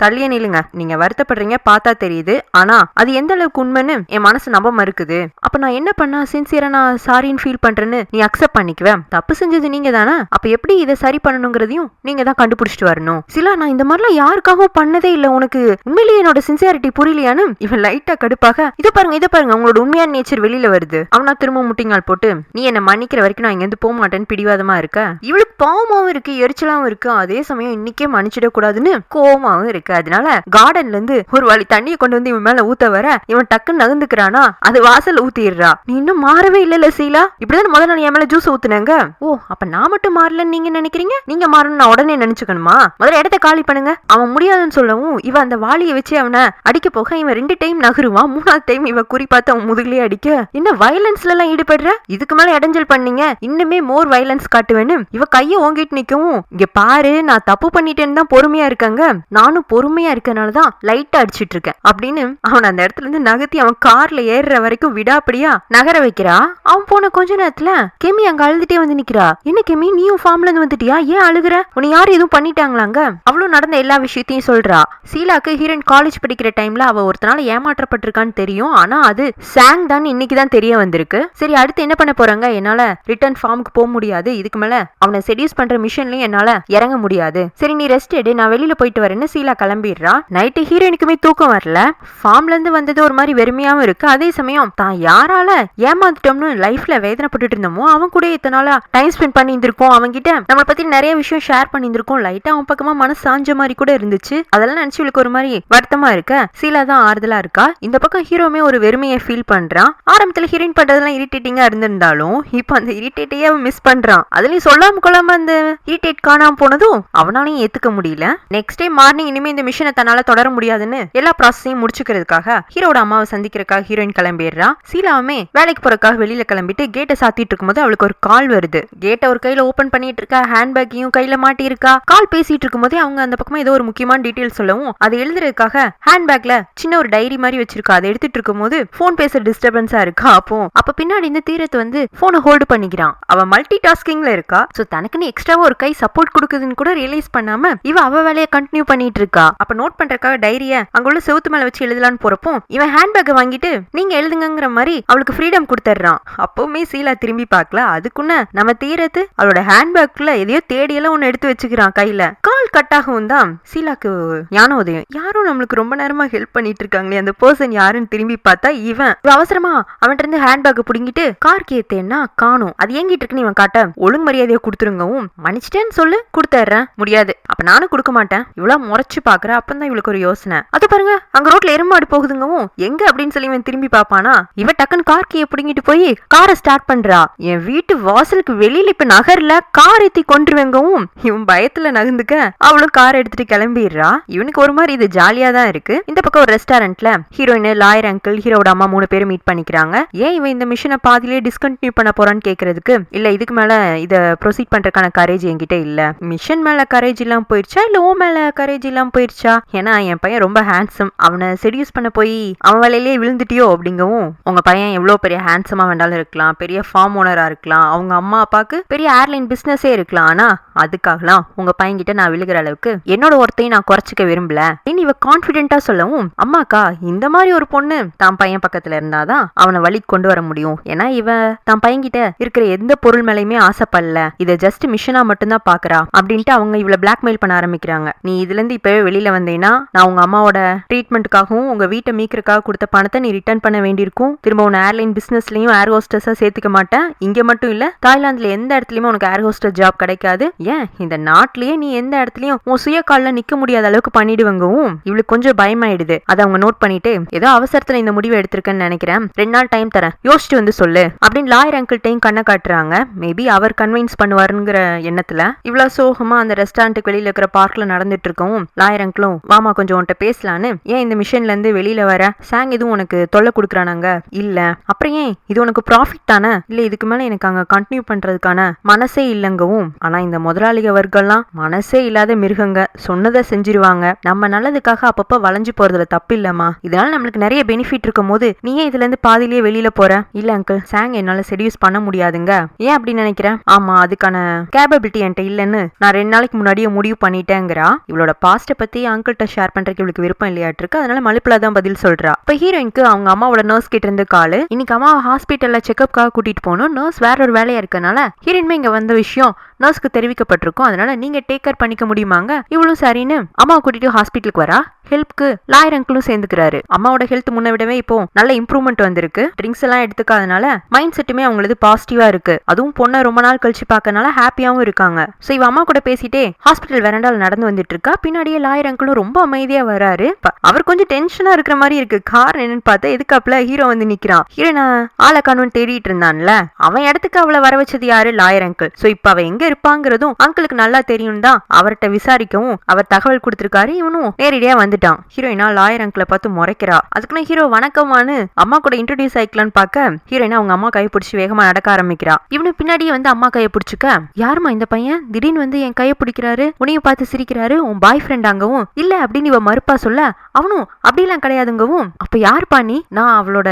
தள்ளியே நில்லுங்க, நீங்க வருத்தப்படுறீங்க பார்த்தா தெரியுது, ஆனா அது எந்த அளவுக்கு உண்மைன்னு என் மனசு நம்ப மறுக்குது. அப்ப நான் என்ன பண்ணா சின்சியரா நான் சாரின்னு ஃபீல் பண்றேன்னு நீ அக்செப்ட் பண்ணிக்குவேன். தப்பு செஞ்சது நீங்க தானே, அப்ப எப்படி இதை சரி பண்ணணுங்கிறதையும் நீங்க தான் கண்டுபிடிச்சிட்டு வரணும். சிலா நான் இந்த மாதிரிலாம் யாருக்காகவும் பண்ணதே இல்ல, உனக்கு உண்மையிலேயே என்னோட சின்சியாரிட்டி புரியலையான்னு இவன் லைட்டா கடுப்பாக இதை பாருங்க உங்களோட உண்மையான நேச்சர் வெளியில வருது. அவனா திரும்ப முட்டிங்கால் போட்டு நீ என்ன மன்னிக்கிற வரைக்கும் நான் இங்க இருந்து போக மாட்டேன்னு பிடிவாதமா இருக்க. இவளுக்கு பாவமாவும் இருக்கு, எரிச்சலாவும் இருக்கு. அதே சமயம் இன்னைக்கே மன்னிச்சிட கூடாதுன்னு கோவமாவும் இருக்கு. அதனால கார்டன்ல இருந்து ஒரு வழி தண்ணியை கொண்டு வந்து இவன் மேல ஊத்த வர இவன் டக்குன்னு நகர்ந்துக்கிறானா, அது வாசல் ஊத்திடுறா. நீ இன்னும் மாறவே இல்ல சீலா, இப்படிதான் முதல்ல நான் என் மேல ஜூஸ் ஊத்துனங்க. ஓ அப்ப நான் மட்டும் மாறலன்னு நீங்க நினைக்கிறீங்க? நீங்க மாறணும் நான் உடனே நினைச்சுக்கணுமா? முதல்ல இடத்த காலி பண்ணுங்க. அவன் முடியாதுன்னு சொல்லவும் இவன் அந்த வாளியை வச்சு அவனை அடிக்க போக இவன் 2 டைம் நகருவான். 3ஆவது டைம் இவன் குறிப்பாத்து அவன் முதுகுலயே அடிக்க என்ன வயலன்ஸ்ல எல்லாம் ஈடுபடுற, இதுக்கு மேல இடைஞ்சல் பண்ணீங்க இன்னுமே மோர் வயலன்ஸ் காட்டுவேன்னு இவ கைய ஓங்கிட்டு நிக்கவும் இங்க பாரு நான் தப்பு பண்ணிட்டேன்னு தான் பொறுமையா இருக்காங்க, நானும் பொறுமையா இருக்கனாலதான் லைட்டா அடிச்சிட்டு இருக்கேன் அப்படின்னு அவன் அந்த இடத்துல இருந்து நகர்த்தி அவன் கார்ல ஏறுற வரைக்கும் விடாப்படியா நகர வைக்கிறா. அவன் போன கொஞ்ச நேரத்துல பண்ணல கெமி அங்க அழுதுட்டே வந்து நிக்கிறா. என்ன கெமி, நீயும் ஃபார்ம்ல இருந்து வந்துட்டியா, ஏன் அழுகுற, உன்னை யாரும் எதுவும் பண்ணிட்டாங்களாங்க? அவளும் நடந்த எல்லா விஷயத்தையும் சொல்றா. சீலாக்கு ஹீரோயின் காலேஜ் படிக்கிற டைம்ல அவ ஒருத்தனால ஏமாற்றப்பட்டிருக்கான்னு தெரியும். ஆனா அது சாங் தான் இன்னைக்குதான் தெரிய வந்திருக்கு. சரி, அடுத்து என்ன பண்ண போறாங்க? என்னால ரிட்டர்ன் ஃபார்முக்கு போக முடியாது, இதுக்கு மேல அவனை செடியூஸ் பண்ற மிஷன்லயும் என்னால இறங்க முடியாது. சரி, நீ ரெஸ்ட் எடு, நான் வெளியில போயிட்டு வரேன்னு சீலா கிளம்பிடுறா. நைட்டு ஹீரோயினுக்குமே தூக்கம் வரல. ஃபார்ம்ல இருந்து வந்தது ஒரு மாதிரி வெறுமையாவும் இருக்கு. அதே சமயம் தான் யாரால ஏமாந்துட்டோம்னு லைஃப்ல வேதனைப்பட்டு இருந்தோமோ அவன் கூட இத்தனால டைம் ஸ்பெண்ட் பண்ணி இருந்திருக்கோம், அவங்க கிட்ட நம்மளை பத்தி நிறைய விஷயம் ஷேர் பண்ணி இருந்திருக்கோம். லைட்டா அவன் பக்கமா மனசு சாஞ்ச மாதிரி கூட இருந்துச்சு. அதெல்லாம் நினைச்சு இவளுக்கு ஒரு மாதிரி வருத்தமா இருக்க. சீலா தான் ஆறுதலா இருக்கா. இந்த பக்கம் ஹீரோமே ஒரு வெறுமையை ஃபீல் பண்றான். ஆரம்பத்துல ஹீரோயின் பண்றதெல்லாம் இரிட்டேட்டிங்கா இருந்திருந்தாலும் இப்போ அந்த இரிட்டேட்டையே அவன் மிஸ் பண்றான். அதுலயும் சொல்லாம கொள்ளாம அந்த இரிட்டேட் காணாம போனதும் அவனாலையும் ஏத்துக்க முடியல. நெக்ஸ்ட் டே மார்னிங் இனிமே இந்த மிஷனை தன்னால தொடர முடியாதுன்னு எல்லா ப்ராசஸையும் முடிச்சுக்கிறதுக்காக ஹீரோட அம்மாவை சந்திக்கிறதுக்காக ஹீரோயின் கிளம்பிடுறா. சீலாவுமே வேலைக்கு போறதுக்காக வெளியில கிளம்பிட்டு கேட்டை சாத்திட்டு இருக்கும்போது அவளுக்கு ஒரு கால் வருது. கேட்டை ஒரு கையில ஓபன் பண்ணிட்டு இருக்கா, ஹேண்ட்பேக்கையும் கையில மாட்டி இருக்கா. கால் பேசிட்டு இருக்கும் போதே அவங்க அந்த பக்கமா ஏதோ ஒரு முக்கியமான டீடைல் சொல்லவும் அதை எழுதுறதுக்காக ஹேண்ட்பேக்ல சின்ன ஒரு டைரி மாதிரி வச்சிருக்கா. அதை எடுத்துட்டு இருக்கும் போது போன் பேச டிஸ்டர்பன்ஸா இருக்கா. அப்ப பின்னாடி இந்த தீரத்து வந்து போனை ஹோல்டு பண்ணிக்கிறான். அவ மல்டி டாஸ்கிங்ல இருக்கா. சோ தனக்குன்னு எக்ஸ்ட்ராவா ஒரு கை சப்போர்ட் கொடுக்குதுன்னு கூட ரியலைஸ் பண்ணாம இவ அவ வேலையை கண்டினியூ பண்ணிட்டு இருக்கா. அப்ப நோட் பண்றதுக்காக டைரிய அங்குள்ள செவுத்து மேல வச்சு எழுதலான்னு போறப்போ இவன் ஹேண்ட்பேக்கை வாங்கிட்டு நீங்க எழுதுங்கிற மாதிரி அவளுக்கு ஃப்ரீடம் கொடுத்துறான். அப்பவுமே சீலா திரும்பி பார்க்கல. அதுக்குன்னு நம்ம தீரத்து அவளோட ஹேண்ட்பேக்ல எதையோ தேடியெல்லாம் ஒன்னு எடுத்து வச்சுக்கிறான் கையில. கால் கட் ஆகவும் தான் சீலாக்கு ஞான உதயம், யாரும் நம்மளுக்கு ரொம்ப நேரமா ஹெல்ப் பண்ணிட்டு இருக்காங்களே, அந்த பர்சன் யாருன்னு திரும்பி பார்த்தா இவன். அவசரமா அவன்கிட்ட இருந்து ஹேண்ட்பேக் புடிங்கிட்டு கார்க்கு ஏத்தேன்னா காணும், அது எங்கிட்டு இருக்குன்னு இவன் காட்ட ஒழுங்கு மரியாதையை கொடுத்துருங்கவும் மன்னிச்சிட்டேன்னு சொல்லு, கொடுத்துறேன். முடியாது, அப்ப நானும் கொடுக்க மாட்டேன். இவ்வளவு முறைச்சு பாக்குற. அப்பதான் இவளுக்கு ஒரு யோசனை. அது பாருங்க, அங்க ரோட்ல எருமாடு போகுதுங்கவும் எங்க அப்படின்னு சொல்லி இவன் திரும்பி பாப்பானா இவன் டக்குன்னு கார்க்கிய புடிங்கிட்டு போய் காரை ஸ்டார்ட் பண்றா. என் வீட்டு வாசலுக்கு வெளியில இப்ப நகர்ல கார் ஏத்தி கொண்டுருவேங்கவும் இவன் பயத்துல நகர்ந்துக்க அவளும் கார் எடுத்துட்டு கிளம்பிடுறா. இவனுக்கு ஒரு மாதிரி இது ஜாலியா தான் இருக்கு. இந்த பக்கம் ஒரு ரெஸ்டாரண்ட்ல ஹீரோயின், லாயர் அங்கிள், ஹீரோட அம்மா 3 பேரும் மீட் பண்ணிக்கிறாங்க. ஏன் இவன் இந்த மிஷனை பாதியிலே டிஸ்கண்டினியூ பண்ண போறான்னு கேக்குறதுக்கு, இல்ல இதுக்கு மேல இத ப்ரொசீட் பண்றதுக்கான கரேஜ் என்கிட்ட இல்ல. மிஷன் மேல கரேஜ் இல்லாம போயிருச்சா இல்ல ஓ மேல கரேஜ் இல்லாம போயிருச்சா? ஏன்னா என் பையன் ரொம்ப ஹேண்ட்ஸம், அவனை செடியூஸ் பண்ண போய் அவன் வேலையிலேயே விழுந்துட்டியோ அப்படிங்கவும், உங்க பையன் எவ்வளவு பெரிய ஹேண்ட்ஸமா வேண்டாலும் இருக்கலாம், பெரிய ஃபார்ம் ஓனரா இருக்கலாம், அவங்க அம்மா அப்பாக்கு பெரிய ஏர்லைன் பிசினஸே இருக்கலாம், ஆனா அதுக்காகலாம் உங்க பையன் கிட்ட நான் விழுகிற அளவுக்கு என்னோட ஒருத்தையும் நான் குறைச்சிக்க விரும்பல. இவ கான்பிடென்டா சொல்லவும், அம்மாக்கா இந்த மாதிரி ஒரு பொண்ணு தான் பையன் பக்கத்துல இருந்தாதான் அவனை வழி கொண்டு வர முடியும். ஏன்னா இவ தான் பையன் கிட்ட இருக்கிற எந்த பொருள் மேலையுமே ஆசைப்படல, இதை ஜஸ்ட் மிஷனா மட்டும்தான் பாக்குறா அப்படின்ட்டு அவங்க இவளை பிளாக்மெயில் பண்ண ஆரம்பிக்கிறாங்க. நீ இதுல இருந்து இப்பவே வெளியில வந்தீங்கன்னா நான் உங்க அம்மாவோட ட்ரீட்மெண்ட்டுக்காகவும் உங்க வீட்டை மீக்கிறதுக்காக கொடுத்த பணத்தை நீ ரிட்டர்ன் பண்ண வேண்டியிருக்கும். திரும்ப உன்னை ஏர்லைன் பிசினஸ்லயும் ஏர் ஹோஸ்டஸா சேர்த்துக்க மாட்டேன். இங்க மட்டும் இல்ல, தாய்லாந்துல எந்த இடத்துலயுமே உனக்கு ஏர் ஹோஸ்டஸ் ஜாப் கிடைக்காது. ஏன் இந்த நாட்டிலேயே நீ எந்த இடத்துலயும் உன் சுய கால்ல நிக்க முடியாத அளவுக்கு பண்ணிடுவங்கவும் இவளுக்கு கொஞ்சம் பயமாயிடுது. அதை அவங்க நோட் பண்ணிட்டு, ஏதோ அவசரத்துல இந்த முடிவை எடுத்திருக்கேன்னு நினைக்கிறேன், 2 நாள் டைம் தரேன், யோசிச்சு வந்து சொல்லு அப்படின்னு லாயர் அங்கிள்டையும் கண்ணை காட்டுறாங்க. மேபி அவர் கன்வின்ஸ் பண்ணுவாருங்கிற எண்ணத்துல இவ்வளவு சோகமா அந்த ரெஸ்டாரண்ட்டுக்கு வெளியில இருக்கிற பார்க்ல நடந்துட்டு இருக்கவும் லாயர் அங்கிளும் வாமா கொஞ்சம் உன்கிட்ட பேசலான்னு, ஏன் இந்த மிஷன்ல இருந்து வெளியில வர, சாங் எதுவும் உனக்கு தொல்லை கொடுக்குறானாங்க? இல்ல. அப்புறம் ஏன் இது உனக்கு ப்ராஃபிட் தானே? இல்ல, இதுக்கு மேல எனக்கு அங்க கண்டினியூ பண்றதுக்கான மனசே இல்லங்கவும். ஆனா இந்த முதலாளிக வர்க்கம்லாம் மனசே இல்லாத மிருகங்க, சொன்னதை செஞ்சிருவாங்க. நம்ம நல்லதுக்காக அப்பப்ப வளைஞ்சு போறதுல தப்பு இல்லம்மா, இதனால நம்மளுக்கு நிறைய பெனிஃபிட் இருக்கும் போது நீ ஏன் இதுல இருந்து பாதிலேயே வெளியில போற? இல்ல அங்கிள், சாங் என்னால செடியூஸ் பண்ண முடியாதுங்க. ஏன் அப்படின்னு நினைக்கிறேன்? ஆமா, அதுக்கான கேப்பபிலிட்டி என்கிட்ட இல்லன்னு நான் 2 நாளைக்கு முன்னாடியே முடிவு பண்ணிட்டேங்கிறா. இவளோட பாஸ்ட பத்தி அங்கிள்கிட்ட ஷேர் பண்றதுக்கு இவளுக்கு விருப்பம் இல்லையாட்டு இருக்கு. அதனால மலுப்புல தான் பதில் சொல்றா. இப்ப ஹீரோயினுக்கு அவங்க அம்மாவோட நர்ஸ் கிட்ட இருந்து காலு. இன்னைக்கு அம்மா ஹாஸ்பிட்டல்ல செக்அப்காக கூட்டிட்டு போகணும். நர்ஸ் வேற ஒரு வேலையா இருக்கனால ஹீரோயின்மே இங்க வந்த விஷயம் நர்ஸ்க்கு தெரிவிக்கப்பட்டிருக்கும். அதனால நீங்க டேக் கேர் பண்ணிக்க முடியுமாங்க? இவளும் சரின்னு அம்மாவை கூட்டிட்டு ஹாஸ்பிட்டலுக்கு வரா. ஹெல்ப்க்கு லாயர் அங்கிளும் சேர்ந்துக்கிறாரு. அம்மாவோட ஹெல்த் முன்ன விடவே இப்போ நல்ல இம்ப்ரூவ்மெண்ட் வந்திருக்கு. ட்ரிங்க்ஸ் எல்லாம் எடுத்துக்காதனால மைண்ட் செட்டுமே அவங்களுக்கு பாசிட்டிவா இருக்கு. அதுவும் பொண்ணை ரொம்ப நாள் கழிச்சு பார்க்கறனால ஹாப்பியாவும் இருக்காங்க. சோ இவ அம்மா கூட பேசிட்டே ஹாஸ்பிட்டல் வெரண்டால நடந்து வந்துட்டு இருக்கா. பின்னாடியே லாயர் அங்கிளும் ரொம்ப அமைதியா வராரு. அவர் கொஞ்சம் டென்ஷனா இருக்கிற மாதிரி இருக்கு. கார் என்னன்னு பார்த்தா எதுக்காப்ல ஹீரோ வந்து நிக்கிறான். ஹீரோ நான் ஆளை காணும்னு தேடிட்டு இருந்தான்ல, அவன் இடத்துக்கு அவளை வர வச்சது யாரு? Lawyer uncle. சோ இப்ப அவ எங்க இருப்பாங்கிறதும் அங்கிளுக்கு நல்லா தெரியும் தான் அவர்கிட்ட விசாரிக்கவும் அவர் தகவல் கொடுத்திருக்காரு. இவனும் நேரடியா வந்துட்டான். ஹீரோயினா லாயர் அங்கிளை பார்த்து முறைக்கிறா. அதுக்குன்னு ஹீரோ வணக்கமானு அம்மா கூட இன்ட்ரோடியூஸ் ஆயிக்கலான்னு பார்க்க ஹீரோயினா அவங்க அம்மா கையை பிடிச்சி வேகமா நடக்க ஆரம்பிக்கிறா. இவனு பின்னாடியே வந்து அம்மா கையை பிடிச்சுக்க, யாருமா இந்த பையன் திடீர்னு வந்து என் கையை பிடிக்கிறாரு, உன்னையும் பார்த்து சிரிக்கிறாரு, உன் பாய் ஃப்ரெண்டாங்கவும் இல்ல அப்படின்னு இவ மறுப்பா சொல்ல, அவனும் அப்படிலாம் கிடையாதுங்கவும், அப்ப யாருப்பா நீ? நான் அவளோட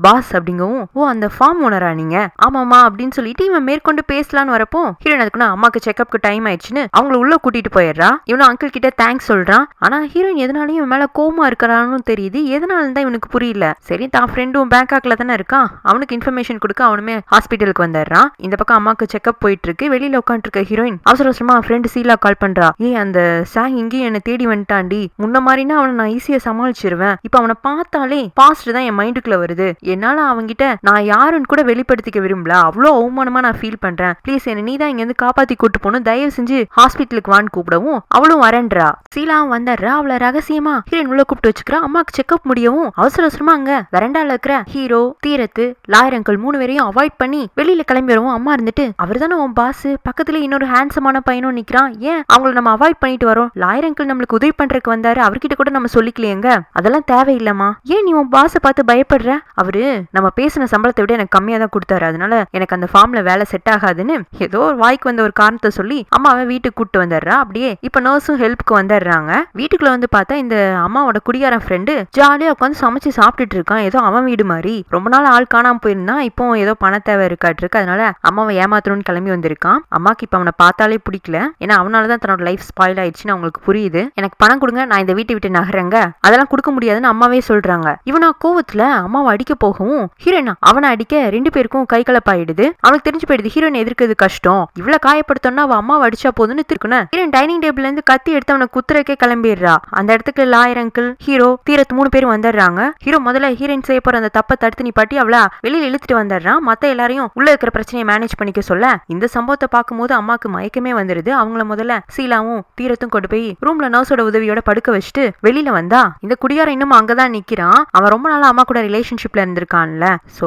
பாஸ் அப்படிங்கவும், ஓ அந்த ஃபார்ம் ஓனரா நீங்க? ஆமாமா அப்படின்னு சொல்லிட்டு இவன் மேற்கொண்டு பேசலான்னு வரப்போ ஹீரோயின் அதுக்குன்னா அம்மாக்கு செக்அப்க்கு டைம் ஆயிடுச்சுன்னு அவங்கள உள்ள கூட்டிட்டு போயிடுறா. இவனும் அங்கிள் கிட்ட தேங்க்ஸ் சொல்றான். ஆனா ஹீரோயின் எதனாலையும் இவன் மேல கோமா இருக்கிறான்னு தெரியுது. எதனால தான் இவனுக்கு புரியல. சரி தான் ஃப்ரெண்டும் பேங்காக்ல தானே இருக்கான், அவனுக்கு இன்ஃபர்மேஷன் கொடுக்க அவனுமே ஹாஸ்பிட்டலுக்கு வந்துடுறான். இந்த பக்கம் அம்மாக்கு செக்அப் போயிட்டு இருக்கு. வெளியில உட்காந்து இருக்க ஹீரோயின் அவசர அவசரமா ஃப்ரெண்டு சீலா கால் பண்றா. அந்த சாங் இங்கேயும் என்ன தேடி வந்துட்டாண்டி, முன்ன மாதிரினா அவனை நான் ஈஸியா சமாளிச்சிருவேன், இப்ப அவனை பார்த்தாலே பாஸ்ட் தான் என் மைண்டுக்குள்ள வருது, என்னால அவன்கிட்ட நான் யாருன்னு கூட வெளிப்படுத்திக்க விரும்பல, அவ்வளோ அவமானமா நான் ஃபீல் பண்றேன், ப்ளீஸ் என்ன நீ தான் இங்க இருந்து காப்பாத்தி கூட்டு போகணும், தயவு செஞ்சு ஹாஸ்பிட்டலுக்கு வான்னு கூப்பிடவும் அவளும் வரேன்றா. சீலாவும் வந்துடுறா. அவளை ரகசியமா ஹீரோயின் உள்ள கூப்பிட்டு வச்சுக்கிறா. அம்மாக்கு செக்அப் முடியவும் அவசர அவசரமா அங்க வெரண்டால இருக்கிற ஹீரோ, தீரத்து, லாயர் அங்கிள் 3 பேரையும் அவாய்ட் பண்ணி வெளியில கிளம்பி வரவும் அம்மா இருந்துட்டு, அவர் தானே உன் பாஸ், பக்கத்துல இன்னொரு ஹேண்ட்ஸமான பையனும் நிக்கிறான், ஏன் அவங்கள நம்ம அவாய்ட் பண்ணிட்டு வரோம், லாயர் அங்கிள் நம்மளுக்கு உதவி பண்றதுக்கு வந்தாரு, அவர்கிட்ட கூட நம்ம சொல்லிக்கலையேங்க, அதெல்லாம் தேவையில்லமா, ஏன் நீ உன் பாஸை பார்த்து பயப்படுற, அவரு நம்ம பேசின சம்பளத்தை விட எனக்கு கம்மியா தான் கொடுத்தாரு, அதனால எனக்கு அந்த ஃபார்ம்ல வேலை செட் ஆகாதுன்னு ஏதோ ஒரு வாய்க்கு வந்த ஒரு காரணத்தை சொல்லி அம்மாவை வீட்டுக்கு கூட்டு வந்துடுறா. அப்படியே இப்ப நர்ஸும் ஹெல்ப்க்கு வந்துடுறாங்க. வீட்டுக்குள்ள வந்து பார்த்தா இந்த அம்மாவோட குடியாரன் ஃப்ரெண்டு ஜாலியா உட்காந்து சமைச்சு சாப்பிட்டுட்டு இருக்கான். ஏதோ அவன் வீடு மாதிரி. ரொம்ப நாள் ஆள் காணாம போயிருந்தான், இப்போ ஏதோ பண தேவை இருக்காட்டு, அதனால அம்மாவை ஏமாத்தணும்னு கிளம்பி வந்திருக்கான். அம்மாக்கு இப்ப அவனை பார்த்தாலே பிடிக்கல, ஏன்னா அவனாலதான் தன்னோட லைஃப் ஸ்பாயில் ஆயிடுச்சுன்னு அவங்களுக்கு புரியுது. எனக்கு பணம் கொடுங்க, நான் இந்த வீட்டை விட்டு நகரங்க, அதெல்லாம் கொடுக்க முடியாதுன்னு அம்மாவே சொல்றாங்க. இவனா கோவத்துல அம்மாவை அடிக்க போகவும் ஹீரோயின் அவனை அடிக்க 2 பேருக்கும் கை கலப்பாயிடுது. அவனுக்கு தெரிஞ்சு போயிடுது ஹீரோயின் எதிர்க்கிறது கஷ்டம், இவ்வளவு காயப்படுத்தோம்னா அவ அம்மாவை அடிச்சா போதுன்னு திருக்குன ஹீரோயின் டைனிங் டேபிள்ல இருந்து கத்தி எடுத்து அவனை குத்துறக்கே கிளம்பிடுறா. அந்த இடத்துக்கு லாயர் அங்கிள், ஹீரோ, தீரத் 3 பேரும் வந்துடுறாங்க. ஹீரோ முதல்ல ஹீரோயின் செய்ய போற அந்த தப்பை தடுத்து நிப்பாட்டி அவளை வெளியில இழுத்துட்டு வந்துடுறான். மத்த எல்லாரையும் உள்ள இருக்கிற பிரச்சனையை மேனேஜ் பண்ணிக்க சொல்ல இந்த சம்பவத்தை பார்க்கும்போது அம்மாக்கு மயக்கமே வந்துருது. அவங்கள முதல்ல சீலாவும் தீரத்தும் கொண்டு போய் ரூம்ல நர்ஸோட உதவியோட படுக்க வச்சுட்டு வெளியில வந்தா இந்த குடியாரம் இன்னும் அங்கதான் நிக்கிறான். அவன் ரொம்ப நாளா அம்மா கூட ரிலேஷன்ஷிப்ல இருந்திருக்கான்ல. சோ